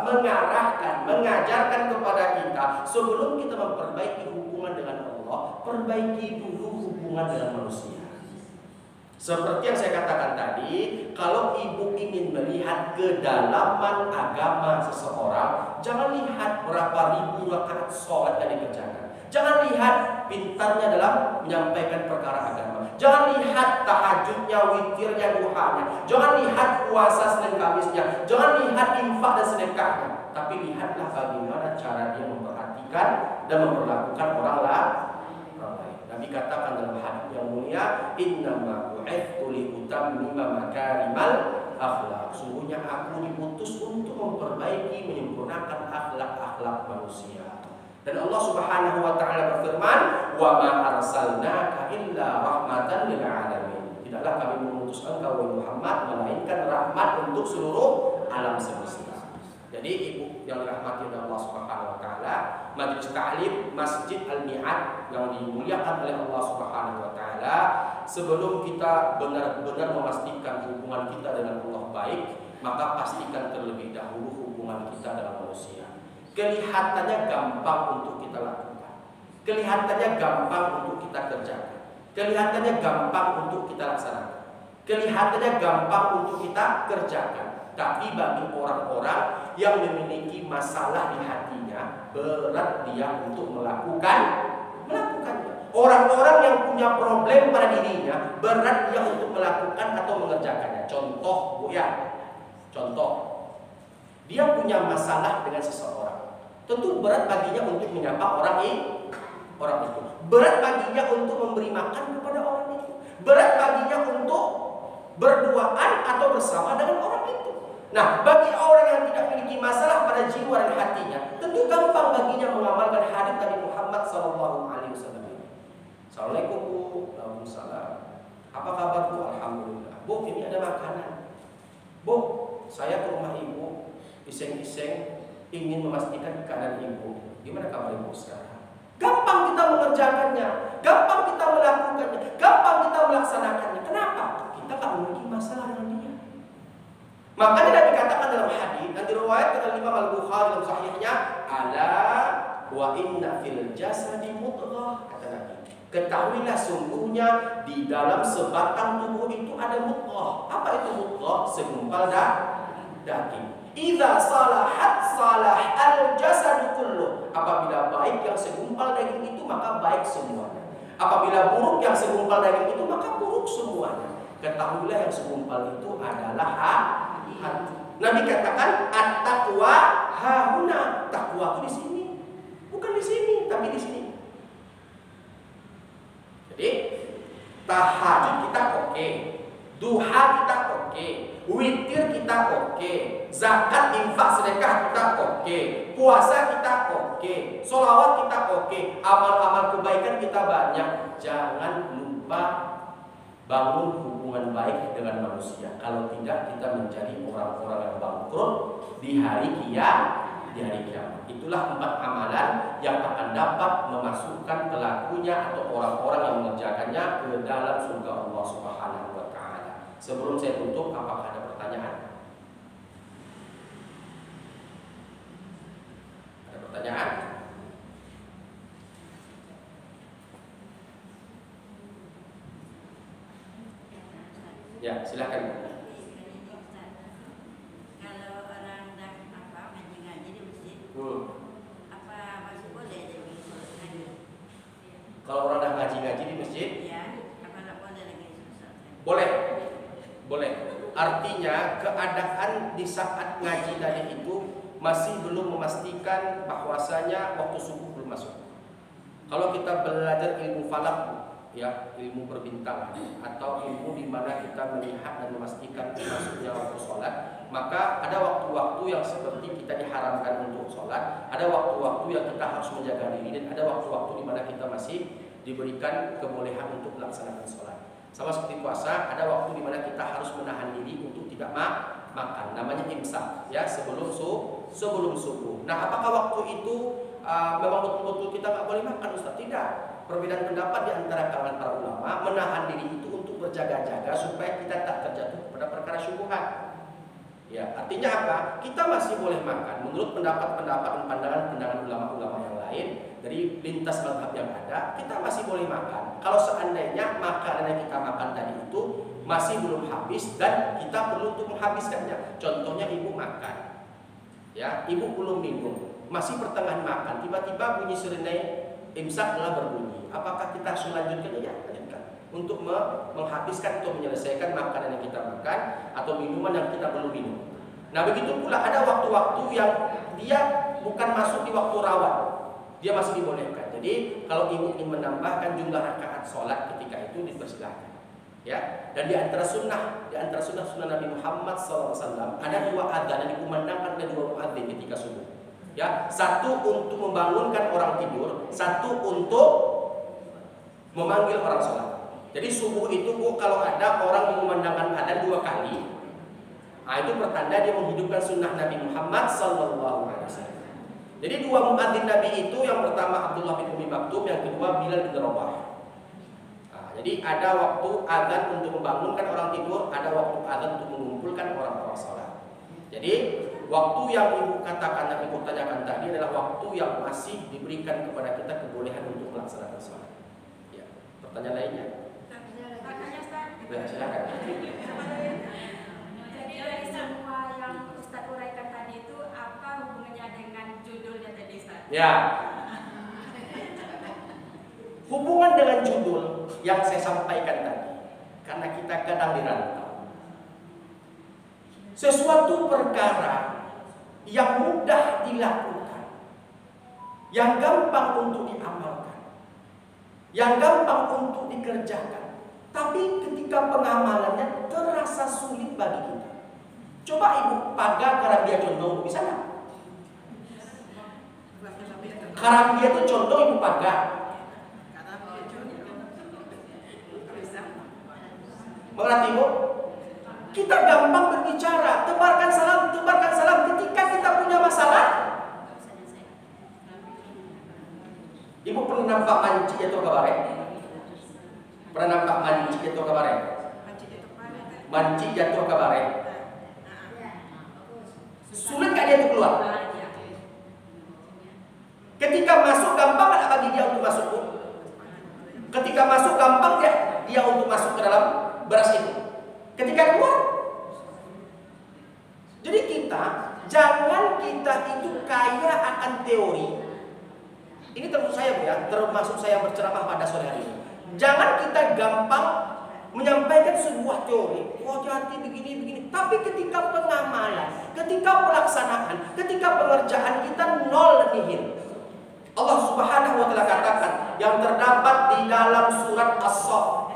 mengarahkan, mengajarkan kepada kita, sebelum kita memperbaiki hubungan dengan Allah, perbaiki dulu hubungan dengan manusia. Seperti yang saya katakan tadi, kalau ibu ingin melihat kedalaman agama seseorang, jangan lihat berapa ribu rakaat sholat yang dikerjakan. Jangan lihat pintarnya dalam menyampaikan perkara agama. Jangan lihat tahajudnya, witirnya, duhanya. Jangan lihat puasa Senin Kamisnya. Jangan lihat infak dan sedekahnya. Tapi lihatlah bagaimana cara dia memperhatikan dan memperlakukan orang lain. Nabi katakan dalam hadis yang mulia, innama bu'ithtu li utammima makarimal akhlak. Sungguhnya aku diutus untuk memperbaiki, menyempurnakan akhlak-akhlak manusia. Dan Allah Subhanahu wa taala berfirman, "Wa ma arsalnaka illa rahmatan lil alamin." Tidaklah kami mengutus engkau wahai Muhammad melainkan rahmat untuk seluruh alam semesta. Jadi ibu yang dirahmati oleh Allah Subhanahu wa taala, Majelis Ta'lim Masjid Al-Mi'ad yang dimuliakan oleh Allah Subhanahu wa taala, sebelum kita benar-benar memastikan hubungan kita dengan Allah baik, maka pastikan terlebih dahulu hubungan kita dengan manusia. Kelihatannya gampang untuk kita lakukan, kelihatannya gampang untuk kita kerjakan, kelihatannya gampang untuk kita laksanakan, kelihatannya gampang untuk kita kerjakan. Tapi bagi orang-orang yang memiliki masalah di hatinya, berat dia untuk melakukannya. Orang-orang yang punya problem pada dirinya, berat dia untuk melakukan atau mengerjakannya. Contoh, Bu ya, contoh, dia punya masalah dengan seseorang. Tentu berat baginya untuk menyapa orang itu. Berat baginya untuk memberi makan kepada orang itu. Berat baginya untuk berduaan atau bersama dengan orang itu. Nah, bagi orang yang tidak memiliki masalah pada jiwa dan hatinya, tentu gampang baginya mengamalkan hadis Nabi Muhammad SAW. Assalamualaikum Bu. Waalaikumsalam. Apa kabar Bu? Alhamdulillah. Bu, ini ada makanan. Bu, saya ke rumah Ibu, iseng-iseng ingin memastikan keadaan Ibu. Gimana kabar Ibu sekarang? Gampang kita mengerjakannya, gampang kita melakukannya, gampang kita melaksanakannya. Kenapa? Kita tak memiliki masalah dengan dia. Makanya Nabi katakan dalam hadis yang diriwayatkan oleh Imam Al-Bukhari dalam sahihnya, ala wa inna fil jasadi mudghah, kata Nabi. Ketahuilah sungguhnya di dalam sebatang tubuh itu ada mudghah. Apa itu mudghah? Segumpal daging. Idza salahat salah al-jasad kullu. Apabila baik yang segumpal daging itu, maka baik semuanya. Apabila buruk yang segumpal daging itu, maka buruk semuanya. Ketahuilah yang segumpal itu adalah hati. Nabi katakan at-taqwa hahuna. Takwa itu di sini. Bukan di sini, tapi di sini. Jadi tahajud kita oke, duha kita oke, witir kita oke, zakat, infak, sedekah kita oke, puasa kita oke, sholawat kita oke, amal-amal kebaikan kita banyak. Jangan lupa bangun hubungan baik dengan manusia. Kalau tidak, kita menjadi orang-orang yang bangkrut di hari kiamat. Itulah 4 amalan yang akan dapat memasukkan pelakunya atau orang-orang yang mengerjakannya ke dalam surga Allah Subhanahu wa taala. Sebelum saya tutup, apakah ada pertanyaan? Ada pertanyaan? Ya, silakan. Kalau orang ngaji di masjid, apa masih boleh jadi ngaji? Kalau orang dah ngaji di masjid, Ya, apa nggak boleh lagi sholat? boleh, boleh. Artinya keadaan di saat ngaji tadi itu masih belum memastikan bahwasanya waktu subuh belum masuk. Kalau kita belajar ilmu falak, ya ilmu perbintangan atau ilmu di mana kita melihat dan memastikan masuknya waktu sholat, maka ada waktu-waktu yang seperti kita diharamkan untuk sholat, ada waktu-waktu yang kita harus menjaga diri, dan ada waktu-waktu di mana kita masih diberikan kebolehan untuk melaksanakan sholat. Sama seperti puasa, ada waktu di mana kita harus menahan diri untuk tidak makan, namanya imsak, ya, sebelum subuh. Nah, apakah waktu itu memang betul-betul kita nggak boleh makan, Ustaz? Tidak. Perbedaan pendapat di antara kalangan para ulama, menahan diri itu untuk berjaga-jaga supaya kita tak terjatuh pada perkara syubhat. Ya, artinya apa? Kita masih boleh makan menurut pendapat-pendapat dan pandangan-pandangan ulama-ulama yang lain dari lintas mazhab yang ada, kita masih boleh makan. Kalau seandainya makanan yang kita makan tadi itu masih belum habis dan kita perlu untuk menghabiskannya. Contohnya ibu makan, ya, ibu belum minum, masih pertengahan makan, tiba-tiba bunyi sirine imsak telah berbunyi. Apakah kita harus melanjutkan? Ya, lanjutkan untuk menghabiskan atau menyelesaikan makanan yang kita makan atau minuman yang kita belum minum. Nah, begitu pula ada waktu-waktu yang dia bukan masuk di waktu rawan, dia masih dibolehkan. Jadi kalau ibu ingin menambahkan jumlah rakaat sholat ketika itu dipersilakan, ya. Dan di antara sunnah Nabi Muhammad SAW ada 2 adzan yang dikumandangkan oleh 2 muadzin ketika subuh. Ya, satu untuk membangunkan orang tidur, satu untuk memanggil orang sholat. Jadi subuh itu kalau ada orang mengumandangkan adzan 2 kali, nah itu pertanda dia menghidupkan sunnah Nabi Muhammad SAW. Jadi 2 muadzin Nabi itu, yang pertama Abdullah bin Umi Maktum, yang kedua Bilal bin Rabah. Nah, jadi ada waktu adzan untuk membangunkan orang tidur, ada waktu adzan untuk mengumpulkan orang-orang sholat. Jadi waktu yang ibu katakan, yang ibu tanyakan tadi adalah waktu yang masih diberikan kepada kita kebolehan untuk melaksanakan sholat. Ya, pertanyaan lainnya? Ya, silakan. Jadi dari semua yang Ustaz uraikan tadi itu, apa hubungannya dengan judulnya tadi, Ustaz? Ya. Hubungan dengan judul yang saya sampaikan tadi, karena kita kadang dirantau. Sesuatu perkara yang mudah dilakukan, yang gampang untuk diamalkan, yang gampang untuk dikerjakan, tapi ketika pengamalannya terasa sulit bagi kita. Coba ibu pagar karambia condong, bisa nggak? Karambia itu condong, ibu pagar. Mengerti ibu? Kita gampang berbicara, tebarkan salam. Ketika kita punya masalah, ibu pernah nampak manci atau kabarek? Pernah nampak manci atau kabarek? Manci jatuh kabarek. Sulit gak dia untuk keluar? Ketika masuk gampang gak bagi dia untuk masuk? Ketika masuk gampang dia untuk masuk ke dalam beras itu. Ketika keluar, jadi jangan kita itu kaya akan teori. Ini termasuk saya, Bu, ya, termasuk saya berceramah pada sore hari ini. Jangan kita gampang menyampaikan sebuah teori, hati begini. Tapi ketika pengamalan, ketika pelaksanaan, ketika pengerjaan kita nol nihil. Allah Subhanahu wa taala katakan yang terdapat di dalam surat As-Saff.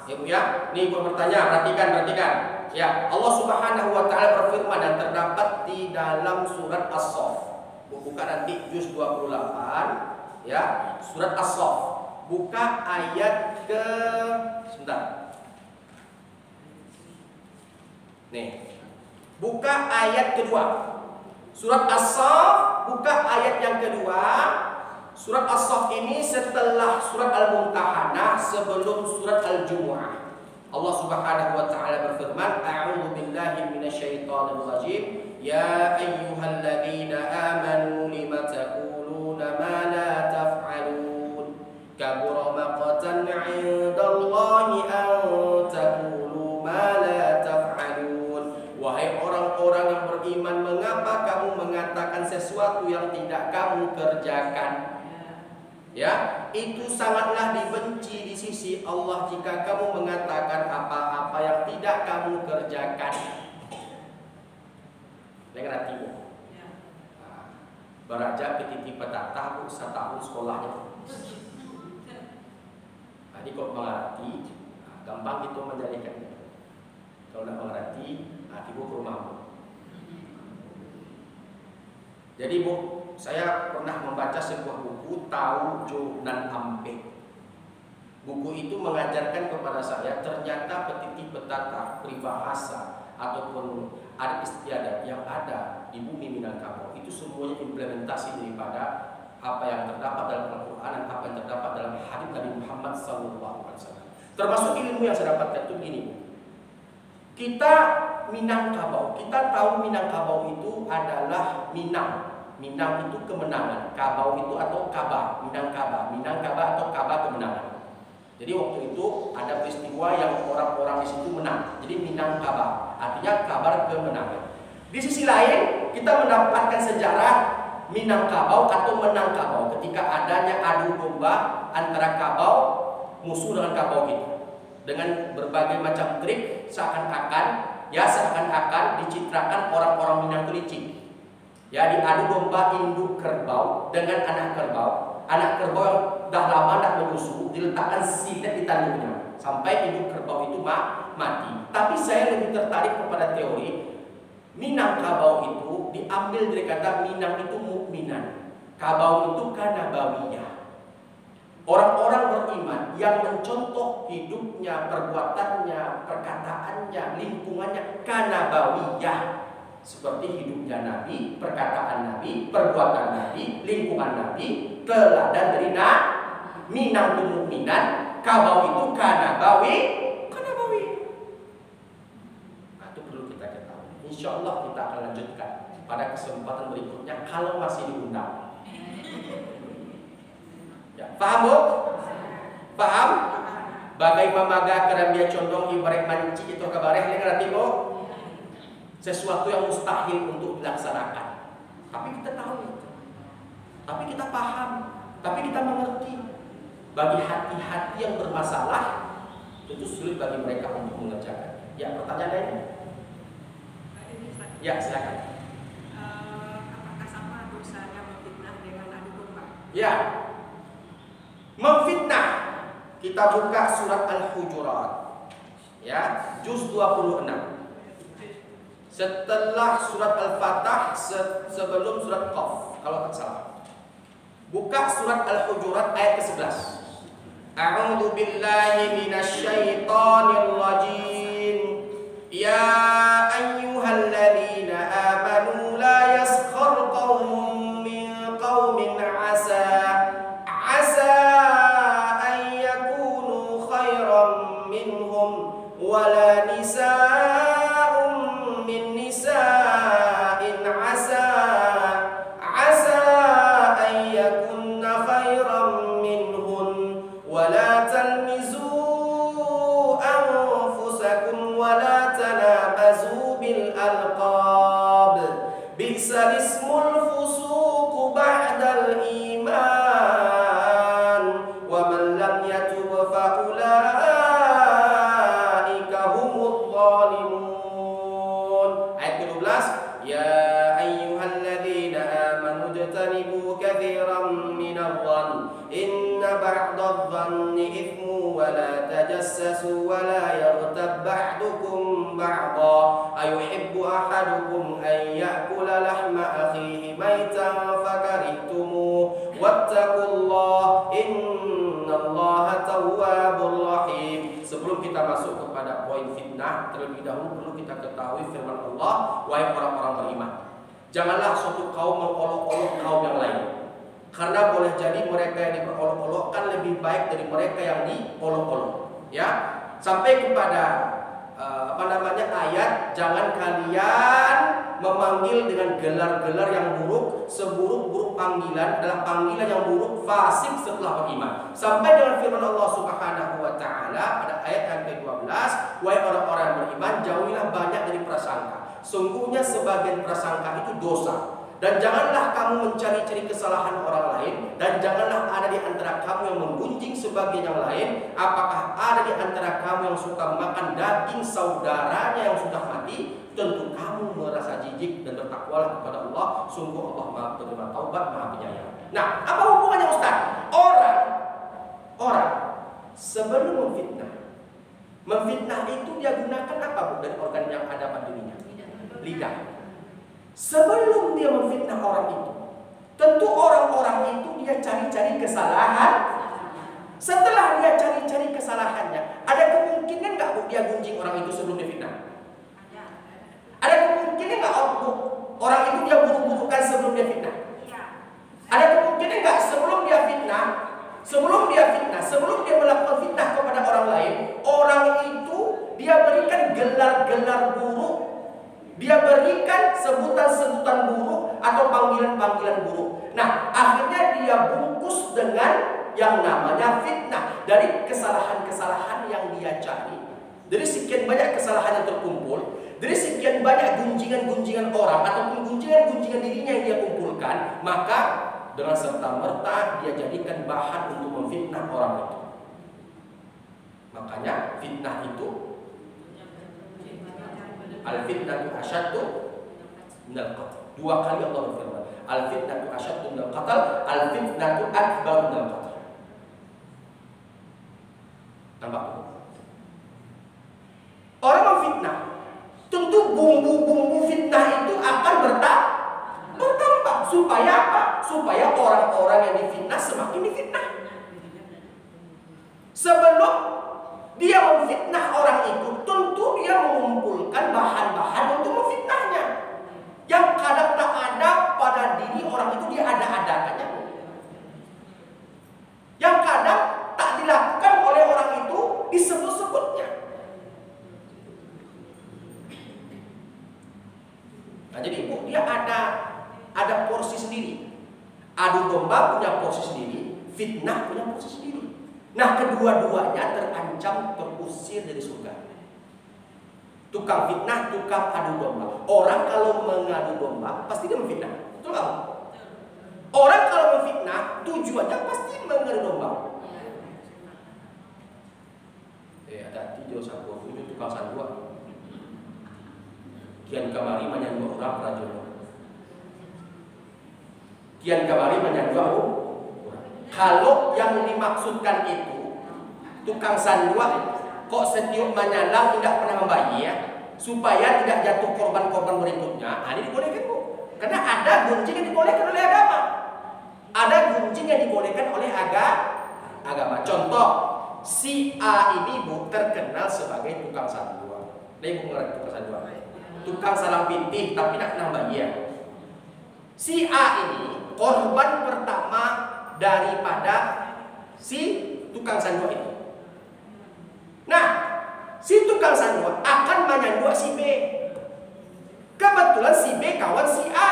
Ibu, ya, ini ibu bertanya, perhatikan. Ya, Allah Subhanahu wa taala berfirman dan terdapat di dalam surat As-Saff. Buka nanti juz 28, ya, surat As-Saff. Buka ayat ke sebentar. Nih. Buka ayat kedua. Surat As-Saff, buka ayat yang kedua. Surat As-Saff ini setelah surat Al-Mumtahanah, sebelum surat Al-Jumu'ah. Allah Subhanahu wa taala berfirman, "A'udzu billahi minasyaitonir rajim. Ya ayyuhalladzina amanu lima taquluna ma la taf'alun. Kabura maqtan 'indallahi an taqulu ma la taf'alun." Wahai orang-orang yang beriman, mengapa kamu mengatakan sesuatu yang tidak kamu kerjakan? Ya, itu sangatlah dibenci di sisi Allah jika kamu mengatakan apa-apa yang tidak kamu kerjakan. Dengan hatimu. Beraja petiti petata, satahun sekolahnya. Jadi kalau mengerti, gampang itu menjadikannya. Kalau tidak mengerti, ibu ke rumahmu. Jadi Bu, saya pernah membaca sebuah buku Tahu Jo dan Ampe. Buku itu mengajarkan kepada saya ternyata petiti petata, peribahasa ataupun adat istiadat yang ada di bumi Minangkabau itu semuanya implementasi daripada apa yang terdapat dalam Al-Quran dan apa yang terdapat dalam hadis Nabi Muhammad SAW. Termasuk ilmu yang saya dapatkan itu begini. Kita Minangkabau, kita tahu Minangkabau itu adalah Minang. Minang itu kemenangan, Kabau itu atau Kaba, Minangkabau atau Kaba kemenangan. Jadi waktu itu ada peristiwa yang orang-orang di situ menang. Jadi Minangkabau, artinya kabar kemenangan. Di sisi lain kita mendapatkan sejarah Minangkabau atau Menangkabau ketika adanya adu domba antara Kabau musuh dengan Kabau gitu. Dengan berbagai macam trik seakan-akan dicitrakan orang-orang Minang itu licik. Ya, diadu domba induk kerbau dengan anak kerbau. Anak kerbau yang dah lama tidak menyusu diletakkan silet di tanduknya sampai induk kerbau itu mati. Tapi saya lebih tertarik kepada teori Minangkabau itu diambil dari kata Minang itu mukminan, Kabau itu kanabawiyah. Orang-orang beriman yang mencontoh hidupnya, perbuatannya, perkataannya, lingkungannya kanabawiyah. Seperti hidupnya Nabi, perkataan Nabi, perbuatan Nabi, lingkungan Nabi, teladan dari Minang itu mukminan, Kabau itu kanabawi. Nah, itu perlu kita ketahui. Insya Allah kita akan lanjutkan pada kesempatan berikutnya kalau masih diundang. Ya, paham Bu? Paham? Bagai mamaga kerambia condong ibarat manci itu kabareh yang ngerti Bu? Sesuatu yang mustahil untuk dilaksanakan. Tapi kita tahu itu. Tapi kita paham, tapi kita mengerti. Bagi hati-hati yang bermasalah, itu sulit bagi mereka untuk mengerjakan. Ya, pertanyaan lain? Ya, silakan. Apakah sama dosanya memfitnah dengan adu domba? Ya, memfitnah. Kita buka surat Al-Hujurat. Ya, juz 26. Setelah surat Al-Fatah, sebelum surat Qaf, kalau tak salah. Buka surat Al-Hujurat ayat ke-11. A'udzu billahi minasyaitonir rajim. Ya ayyuhalladzina amanu la yaskhar qaumun min qaumin asa an yakunu khairan minhum wala nisa'un min nisa'in asa an yakunna khairan minhun wala talmizu anfusakum wala tanabazu bil alqab bi'sal ismul fusuq ba'dal iman wa man lam yatub fa ulaika humudz zalimun. Ayat ke-12, ya ayyuhalladzina amanu jtanibu katsiran minadh-dhann inna ba'dadh-dhanni ithmu wa la tajassasu wa la yaghtab ba'dukum ba'dha ayuhibbu ahadukum an ya'kula lahma akhihi maytan fakarihtumuh wattaqullaha innallaha tawwabur rahim. Sebelum kita masuk kepada poin fitnah, terlebih dahulu perlu kita ketahui firman Allah, wahai orang-orang beriman, janganlah suatu kaum mengolok-olok kaum yang lain. Karena boleh jadi mereka yang diperolok-olokkan lebih baik dari mereka yang diolok-olok. Ya, sampai kepada ayat, jangan kalian memanggil dengan gelar-gelar yang buruk, seburuk-buruk panggilan adalah panggilan yang buruk, fasik setelah beriman. Sampai dengan firman Allah Subhanahu wa taala pada ayat yang ke-12, wahai orang-orang yang beriman, jauhilah banyak dari prasangka. Sungguhnya sebagian prasangka itu dosa. Dan janganlah kamu mencari-cari kesalahan orang lain, dan janganlah ada di antara kamu yang menggunjing sebagian yang lain. Apakah ada di antara kamu yang suka makan daging saudaranya yang sudah mati? Tentu kamu merasa jijik dan bertakwalah kepada Allah. Sungguh Allah Maha Penerima Taubat, Maha Penyayang. Nah, apa hubungannya Ustaz? Orang sebelum memfitnah. Memfitnah itu dia gunakan apa Bu dari organ yang ada pada dirinya? Lidah. Sebelum dia memfitnah orang itu, tentu orang-orang itu dia cari-cari kesalahan. Setelah dia cari-cari kesalahannya, ada kemungkinan nggak Bu dia gunjing orang itu sebelum difitnah? Ada kemungkinan nggak orang itu dia buruk-burukan sebelum dia fitnah? Ada kemungkinan nggak sebelum dia fitnah, sebelum dia melakukan fitnah kepada orang lain, orang itu dia berikan gelar-gelar buruk, dia berikan sebutan-sebutan buruk atau panggilan-panggilan buruk. Nah, akhirnya dia bungkus dengan yang namanya fitnah dari kesalahan-kesalahan yang dia cari. Dari sekian banyak kesalahan yang terkumpul, dari sekian banyak gunjingan-gunjingan orang ataupun gunjingan-gunjingan dirinya yang dia kumpulkan, maka dengan serta-merta dia jadikan bahan untuk memfitnah orang itu. Makanya fitnah itu al-fitnatu asyaddu minal qatl. Dua kali Allah berfirman, al-fitnatu asyaddu minal qatl, al-fitnatu akbar minal qatl. Nampak? Orang memfitnah, tentu bumbu-bumbu fitnah itu akan bertambah. Supaya apa? Supaya orang-orang yang difitnah semakin difitnah. Sebelum dia memfitnah orang itu, tentu dia mengumpulkan bahan-bahan untuk memfitnahnya. Yang kadang tak ada pada diri orang itu, dia ada-adakannya. Yang kadang tak dilakukan oleh orang itu, disebut-sebutnya. Nah, jadi Bu, dia ada porsi sendiri. Adu domba punya porsi sendiri, fitnah punya porsi sendiri. Nah, kedua-duanya terancam terusir dari surga. Tukang fitnah, tukang adu domba. Orang kalau mengadu domba pasti dia memfitnah. Betul nggak? Orang kalau memfitnah tujuannya pasti mengadu domba. Hati-hati jauh sapu itu tukang sandua. Kian kamari menyandu orang prajono. Kian kamari menyandu orang. Kalau yang dimaksudkan itu tukang sandua kok setiap menyalang tidak pernah membayar ya, supaya tidak jatuh korban-korban berikutnya. Nah, ini dibolehkan Bu. Karena ada gunjing yang dibolehkan oleh agama. Ada gunjing yang dibolehkan oleh agama. Contoh, si A ini Bu terkenal sebagai tukang sandua. Dia Bu mengerti tukang sandua. Tukang salam pintih tapi tidak pernah bayar. Si A ini korban pertama daripada si tukang sandua itu. Nah, si tukang sandua akan menyandua si B. Kebetulan si B kawan si A.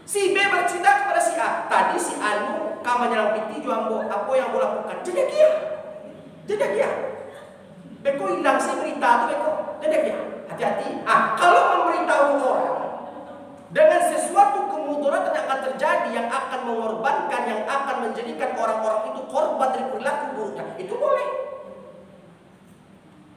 Si B bercerita kepada si A, tadi si Anu kamu menyalam piti juambo, apa yang mau lakukan? Jadi dia. Beko hilang si berita itu beko. Jadi dia. Hati-hati. Kalau memberitahu orang dengan sesuatu kemudaratan yang akan terjadi, yang akan mengorbankan, yang akan menjadikan orang-orang itu korban dari perilaku buruknya, itu boleh.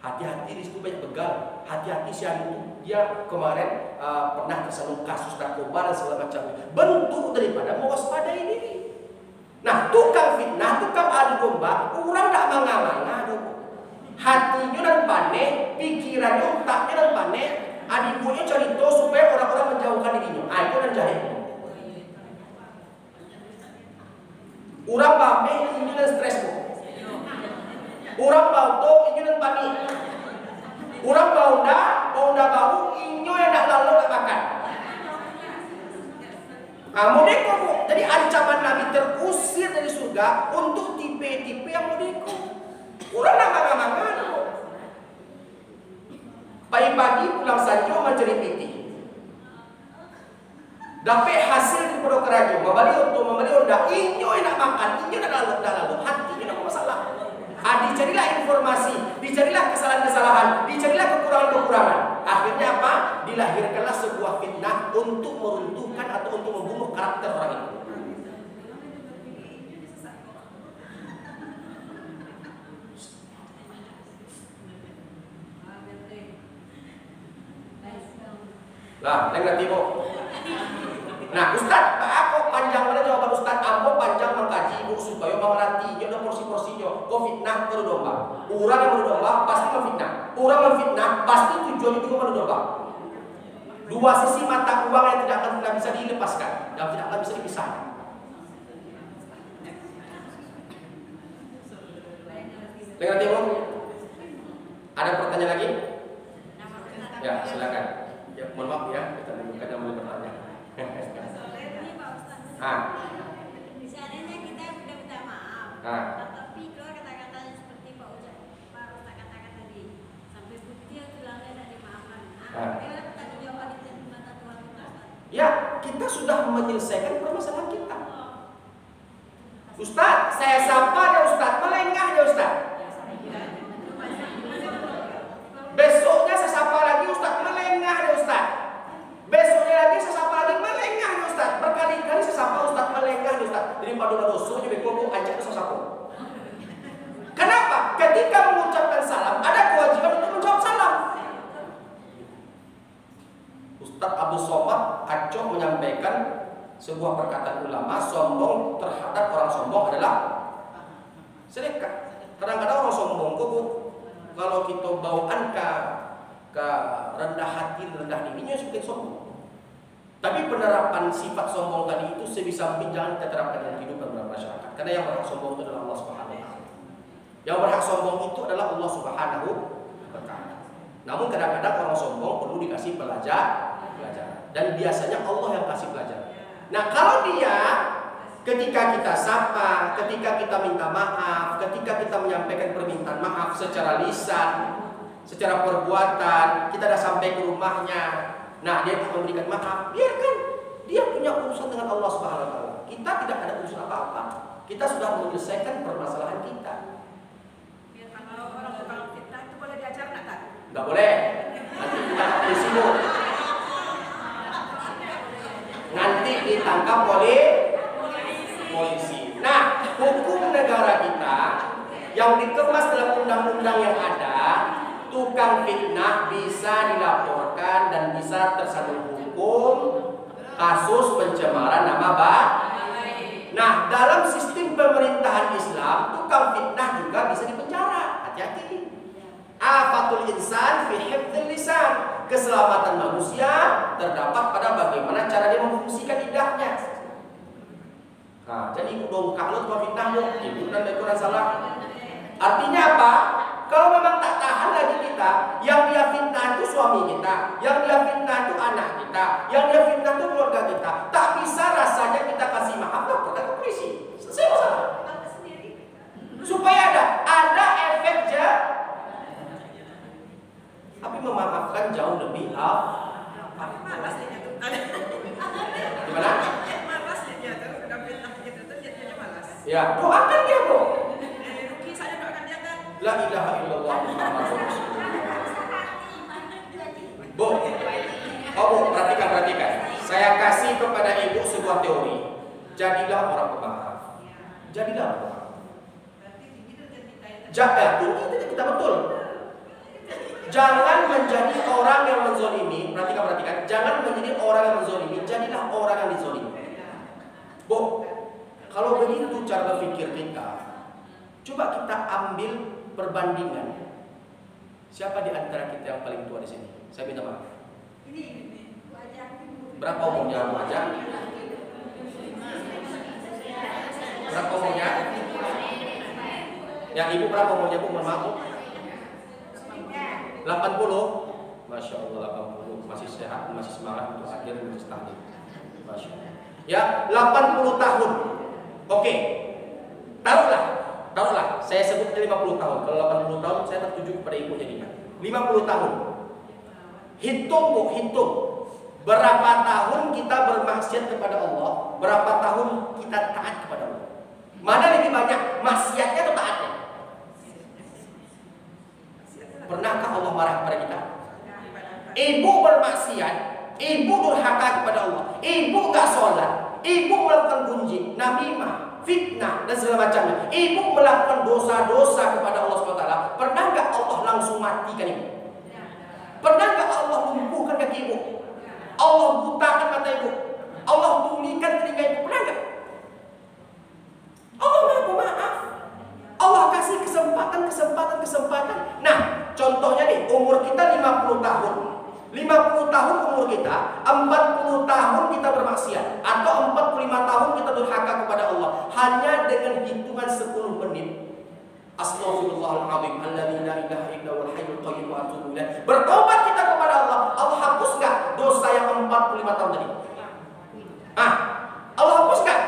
Hati-hati di situ banyak begal. Hati-hati si Anu, dia kemarin pernah tersandung kasus narkoba dan segala macamnya. Bentuk daripada mewaspadai diri. Nah, tukang fitnah, tukang adu domba, orang tak mangga-mangga. Hatinya dan panik, pikirannya, otaknya dan panik. Adiknya cerita supaya orang-orang menjauhkan dirinya. Itu dan jahit. Orang panik, ini dan stres. Orang bauto, ini dan panik. Orang bau, ini yang tak lalu tak makan. Modeko Bu. Jadi ancaman Nabi terusir dari surga untuk tipe-tipe yang modeko. Orang nak makan-makan. Pagi-pagi pulang saja mencari piti. Dapat hasil di Pondok Kerajo, membeli undak, inyo nak makan, inyo nak lalu, hatinya nak masalah. Dicarilah informasi, dicarilah kesalahan-kesalahan, dicarilah kekurangan-kekurangan. Akhirnya apa? Dilahirkanlah sebuah fitnah untuk meruntuhkan atau untuk membunuh karakter orang itu. Lah, lain nanti Bu. Nah, Ustaz, Pak aku panjang mana jawaban Ustaz? Ambo panjang mengkaji ibu supaya mengerti. Dia udah porsi-porsinya. Kau fitnah baru domba. Orang yang baru domba pasti memfitnah. Orang memfitnah pasti tujuannya juga baru domba. Dua sisi mata uang yang tidak akan bisa dilepaskan dan tidak akan bisa dipisahkan. Dengar tengok. Ada pertanyaan lagi? Ya, silakan. Ya, mohon maaf ya, kita bukan yang mau bertanya. Misalnya kita sudah minta maaf, tapi keluar kata-katanya seperti Pak Ustaz katakan tadi, sampai bukti tulangnya tidak dimaafkan. Bagaimana pertanyaan jawaban itu di mata Tuhan kita? Ya, kita sudah menyelesaikan permasalahan kita. Ustaz, saya sapa dia Ustaz, melengah dia Ustaz. Besoknya saya sapa lagi Ustaz, melengah dia Ustaz. Besoknya lagi saya sapa lagi, melengah dia Ustaz. Berkali-kali saya sapa Ustaz, melengah dia Ustaz. Jadi pada dosa juga kok ajak saya sapa. Kenapa? Ketika mengucapkan salam, ada kewajiban untuk menjawab salam. Ustaz Abu Somad Acok menyampaikan sebuah perkataan ulama, sombong terhadap orang sombong adalah sedekah. Kadang-kadang orang sombong kok kalau kita bawaan ke rendah hati, rendah dirinya seperti sombong. Tapi penerapan sifat sombong tadi itu sebisa mungkin jangan kita terapkan dalam kehidupan bermasyarakat. Karena yang berhak sombong itu adalah Allah Subhanahu wa taala. Yang berhak sombong itu adalah Allah Subhanahu wa taala. Namun kadang-kadang orang sombong perlu dikasih pelajaran. Dan biasanya Allah yang kasih pelajaran. Nah, kalau dia ketika kita sapa, ketika kita minta maaf, ketika kita menyampaikan permintaan maaf secara lisan, secara perbuatan, kita dah sampai ke rumahnya, nah dia memberikan maaf, biarkan dia punya urusan dengan Allah Subhanahu wa taala. Kita tidak ada urusan apa-apa. Kita sudah menyelesaikan permasalahan kita. Kalau orang tukang fitnah itu boleh diajar nggak kan? Nggak boleh. Nanti kita disimu. Nanti ditangkap oleh polisi. Nah, hukum negara kita yang dikemas dalam undang-undang yang ada, tukang fitnah bisa dilaporkan dan bisa tersandung hukum kasus pencemaran nama baik. Nah, dalam sistem pemerintahan Islam, tukang fitnah juga bisa dipenjara. Hati-hati. Afatul insan fi hifdzil lisan. Keselamatan manusia terdapat pada bagaimana cara dia memfungsikan lidahnya. Nah, jadi ibu dongkak lo tukang fitnah lo, ibu dan Quran salah. Artinya apa? Kalau memang tak tahan lagi kita, yang dia fitnah itu suami kita, yang dia fitnah itu anak kita, yang dia fitnah itu keluarga kita, tak bisa rasanya kita kasih maaf laporkan ke polisi. Selesai masalah. Supaya ada efek tapi memaafkan jauh lebih Malas dia tuh. Gimana? Malas dia tuh, udah fitnah gitu tuh jadinya malas. Ya, doakan dia, Bu. Ruki saya doakan dia kan. La ilaha illallah Muhammadur Rasulullah. Bu, Bu, perhatikan. Saya kasih kepada ibu sebuah teori. Jadilah orang pemaaf. Jadilah orang pemaaf. Tinggi kita betul. Jangan menjadi orang yang menzolimi. Perhatikan. Jangan menjadi orang yang menzolimi. Jadilah orang yang dizolimi. Bu, kalau begitu cara berpikir kita, coba kita ambil perbandingan. Siapa di antara kita yang paling tua di sini? Saya minta maaf. Berapa umurnya wajah? Berapa umurnya? Yang ibu berapa umurnya, Bu? Mohon maaf, Bu. 80. Masya Allah, 80. Masih sehat, masih semangat untuk hadir di tahun. Masya Allah. Ya, 80 tahun. Oke. Taruhlah. Saya sebutnya 50 tahun. Kalau 80 tahun saya tertuju kepada ibu jadinya. 50 tahun. Hitung, Bu, hitung. Berapa tahun kita bermaksiat kepada Allah? Berapa tahun kita taat kepada Allah? Mana lebih banyak maksiatnya atau taatnya? Pernahkah Allah marah kepada kita? Ibu bermaksiat, ibu durhaka kepada Allah, ibu gak sholat, ibu melakukan gunjing, namimah, fitnah dan segala macamnya. Ibu melakukan dosa-dosa kepada Allah SWT. Pernah gak Allah langsung matikan ibu? Pernah gak Allah lumpuhkan kaki ibu? Allah butakan mata ibu? Allah tulikan telinga ibu, pernah nggak? Allah Maha Pemaaf. Allah kasih kesempatan. Nah, contohnya nih, umur kita 50 tahun. 50 tahun umur kita, 40 tahun kita bermaksiat, atau 45 tahun kita durhaka kepada Allah. Hanya dengan hitungan 10 menit. Astaghfirullahaladzim, alladzi la ilaha illa huwal hayyul qayyum wa atubu ilaih. Bertobat kita kepada Allah. Allah hapus nggak dosa yang 45 tahun tadi? Allah hapus nggak?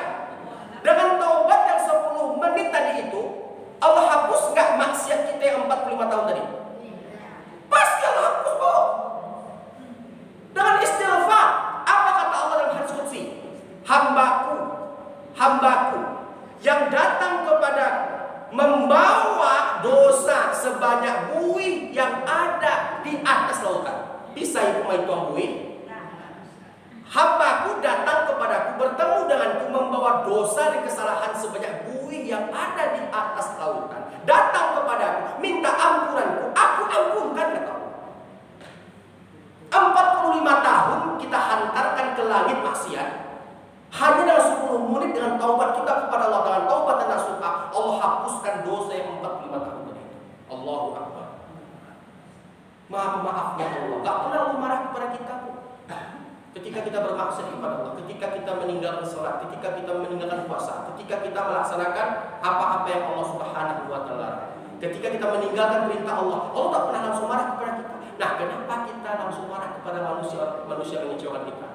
Dengan taubat yang 10 menit tadi itu, Allah hapus nggak maksiat kita yang 45 tahun tadi? Pasti Allah hapus kok. Dengan istighfar, apa kata Allah dalam hadis qudsi? Hambaku yang datang kepadaku membawa dosa sebanyak buih yang ada di atas lautan. Bisa ibu menghitung buih? Hambaku datang kepadaku, bertemu denganku, membawa dosa dan kesalahan sebanyak buih yang ada di atas lautan. Datang kepadaku, minta ampunanku, aku ampunkan, kata Allah. 45 tahun kita hantarkan ke langit maksiat. Hanya dalam 10 menit dengan taubat kita kepada Allah, dengan taubat dan nasuha, Allah hapuskan dosa yang 45 tahun tadi. Allahu Akbar. Maha Pemaafnya Allah. Gak pernah Allah marah kepada kita. Ketika kita bermaksiat kepada Allah, ketika kita meninggalkan salat, ketika kita meninggalkan puasa, ketika kita melaksanakan apa-apa yang Allah Subhanahu wa Ta'ala, ketika kita meninggalkan perintah Allah, Allah tak pernah langsung marah kepada kita. Nah, kenapa kita langsung marah kepada manusia yang mengecewakan kita?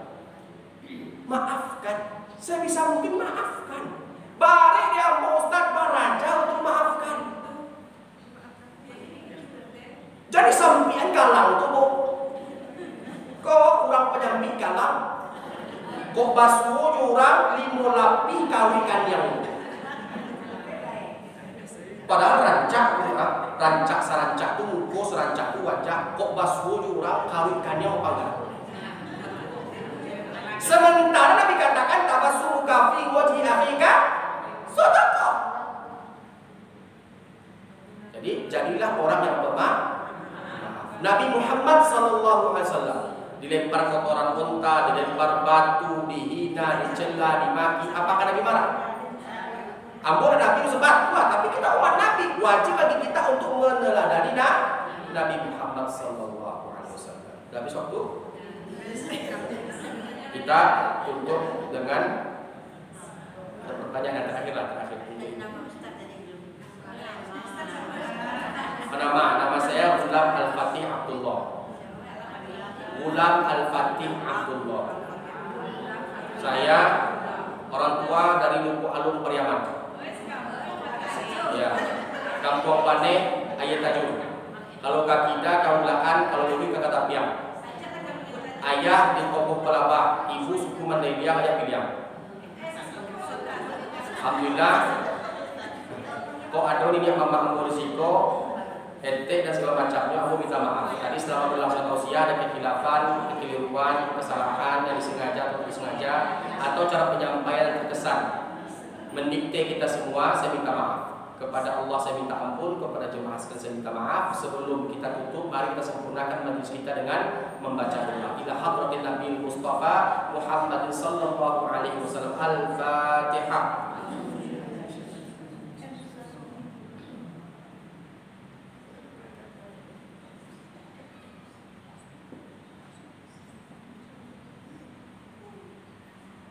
Maafkan, sebisa mungkin maafkan. Bari dia Pak Ustaz Baraja untuk maafkan. Jadi sampian galang tuh, Bu. Kok kurang penyampi galang? Kok basuh jurang 5 lapih kawikan yang padahal rancak sarancak tuh muka, sarancak tuh wajah. Kok basuh jurang kawikannya apa enggak? Sementara Nabi katakan tabassumu fi wajhi akhika sadaqah. Jadi jadilah orang yang pemaaf. Nabi Muhammad SAW dilempar kotoran unta, dilempar batu, dihina, dicela, dimaki. Apakah Nabi marah? Ampun, Nabi itu sebab tua, tapi kita umat Nabi, wajib bagi kita untuk meneladani Nabi Muhammad SAW. Habis waktu kita tutup dengan pertanyaan terakhir. Nama saya Gulam Al-Fatih Abdullah. Gulam Al-Fatih Abdullah. Saya orang tua dari Luku Alun Pariaman. Ya, Kampung Pane Ayat Tajur. Kalau kakida kaulaan, kalau lebih kakak tapiang. Ayah di Kokoh Pelabak, ibu suku Mandaibiang, ayah Piliang. Alhamdulillah. Kok ada ini yang mama risiko, ente dan segala macamnya, aku minta maaf. Tadi selama berlangsung tausiah ada kekhilafan, kekeliruan, kesalahan yang disengaja atau tidak disengaja, atau cara penyampaian yang terkesan mendikte kita semua, saya minta maaf. Kepada Allah saya minta ampun, kepada jemaah sekalian saya minta maaf. Sebelum kita tutup, mari kita sempurnakan majelis kita dengan membaca doa. Ila hadratin Nabi Mustafa Muhammadin sallallahu alaihi wasallam. Al-Fatihah.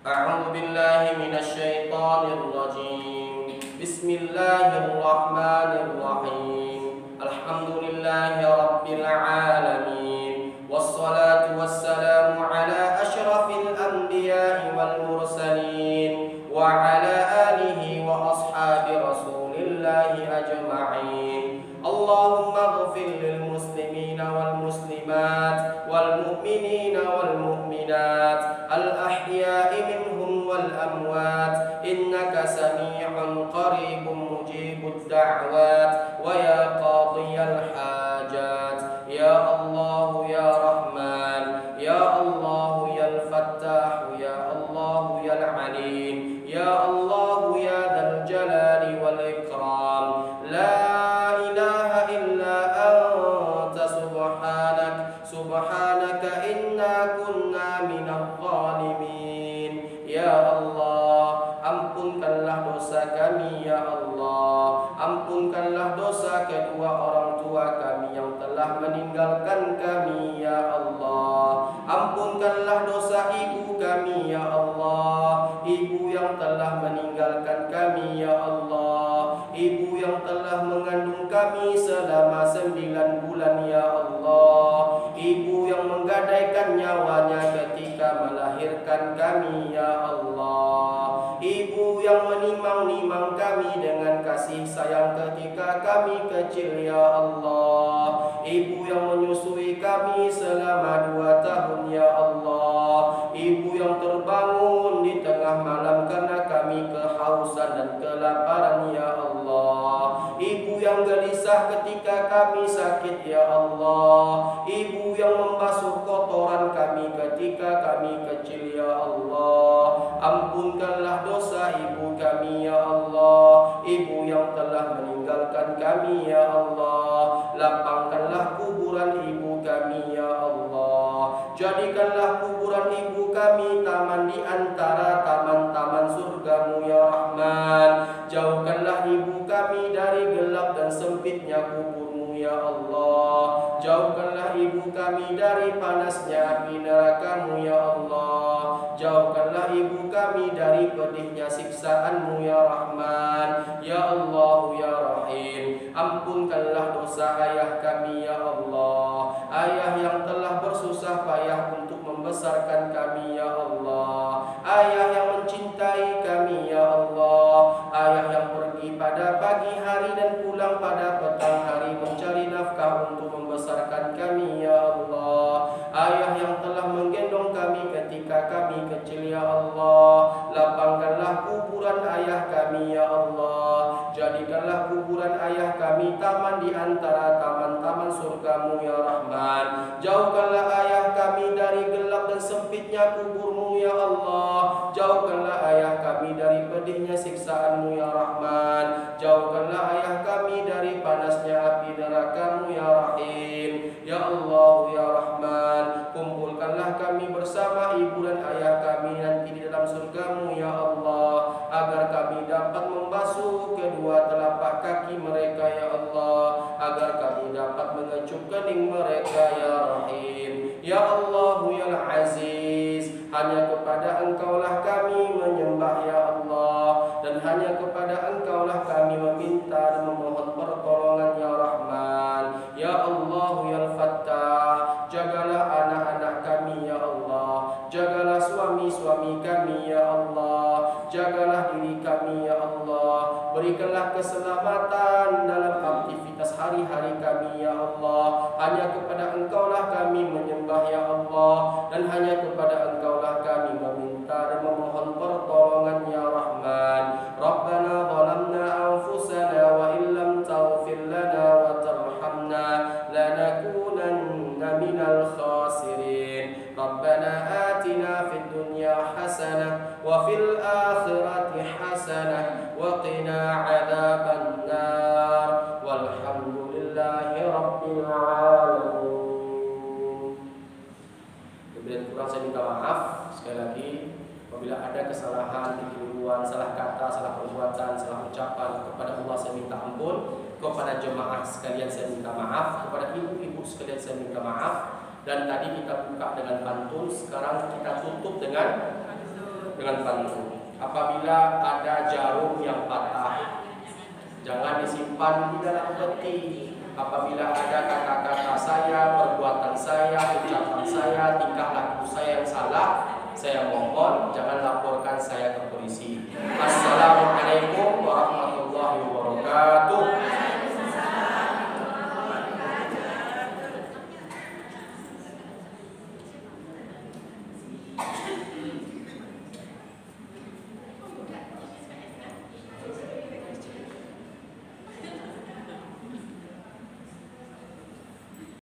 A'udzu billahi minasy syaithanir rajim. Bismillahirrahmanirrahim. Alhamdulillahi rabbil alamin. Wassalatu wassalamu ala asyrafil anbiya'i wal mursalin wa ala alihi wa ashabi rasulillahi ajma'in. Allahumma ighfir lil muslimina wal muslimat wal mu'minina wal mu'minat al ahya'i minhum wal amwat innaka sami'un qaribun mujibud da'wat wa ya qadiyal hajat ya Allah ya Rahman ya Allah ya Fattah ya Allah ya Alim ya Allah ya Dzal Jalali wal Ikram. La ilaha illa anta subhanaka inna kunna minadh meninggalkan kami ya Allah. Ampunkanlah dosa ibu kami ya Allah, ibu yang telah meninggalkan kami ya Allah, ibu yang telah mengandung kami selama 9 bulan ya Allah, ibu yang menggadaikan nyawanya ketika melahirkan kami ya Allah, ibu yang menimang-nimang kami dengan kasih sayang ketika kami kecil ya Allah, ibu yang menyusui kami selama 2 tahun ya Allah, ibu yang terbangun di tengah malam karena kami kehausan dan kelaparan ya Allah, ibu yang gelisah ketika kami sakit ya Allah, ibu yang membasuh kotoran kami ketika kami kecil ya Allah. Ampunkanlah dosa ibu kami ya Allah, ibu yang telah meninggalkan kami ya Allah. Lapangkanlah kuburan ibu kami ya Allah, jadikanlah kuburan ibu kami taman di antara taman-taman surgamu ya Rahman. Jauhkanlah ibu kami dari gelap dan sempitnya kuburmu ya Allah, jauhkanlah ibu kami dari panasnya api nerakamu ya Allah, jauhkanlah ibu kami dari pedihnya siksaanmu ya Rahman. Ya Allah ya Rahim, ampunkanlah dosa ayah kami ya Allah, ayah yang telah bersusah payah untuk membesarkan kami ya Allah, ayah yang mencintai kami ya Allah, ayah yang pergi pada pagi hari dan pulang pada petang hari mencari nafkah untuk membesarkan kami ya Allah, ayah yang telah menggendong kami ketika kami kecil ya Allah. Lapangkanlah kuburan ayah kami ya Allah, jadikanlah kuburan ayah kami taman di antara taman-taman surgamu ya Rahman. Jauhkanlah ayah kami dari gelap dan sempitnya kuburmu ya Allah, jauhkanlah ayah kami dari pedihnya siksaanmu ya Rahman, jauhkanlah ayah kami dari panasnya api nerakamu ya Rahim. Ya Allah ya Rahman, kumpulkanlah kami bersama ibu dan ayah kami nanti di dalam surgamu ya Allah, agar kami dapat membasuh kedua telapak kaki mereka ya Allah, agar kami dapat mengecup kening mereka ya Rahim. Ya Allah ya Aziz, hanya kepada Engkaulah kami menyembah ya Allah, dan hanya kepada Engkaulah kami meminta dan memohon pertolongan ya Rahman. Ya Allah ya Fattah, jagalah anak-anak kami ya Allah, jagalah suami-suami kami ya Allah, jagalah diri kami ya Allah, berikanlah keselamatan dalam aktivitas hari-hari kami ya Allah. Hanya kepada Engkaulah kami menyembah ya Allah, dan hanya kepada Engkaulah kami meminta dan memohon pertolongan ya Rahman. Rabbana zalamna anfusana wa illam taghfir lana wa tarhamna lanakunanna minal khasirin. Rabbana atina fid dunya hasanah wa fil akhirati hasanah wa qina adzaban nar. Walhamdulillahi rabbil alamin. Kemudian kurang saya minta maaf sekali lagi apabila ada kesalahan, kekeliruan, salah kata, salah perbuatan, salah ucapan, kepada Allah saya minta ampun, kepada jemaah sekalian saya minta maaf, kepada ibu-ibu sekalian saya minta maaf. Dan tadi kita buka dengan pantun, sekarang kita tutup dengan pantun. Apabila ada jarum yang patah, jangan disimpan di dalam peti. Apabila ada kata-kata saya, perbuatan saya, ucapan saya, tingkah laku saya yang salah, saya mohon jangan laporkan saya ke polisi. Assalamualaikum warahmatullahi wabarakatuh.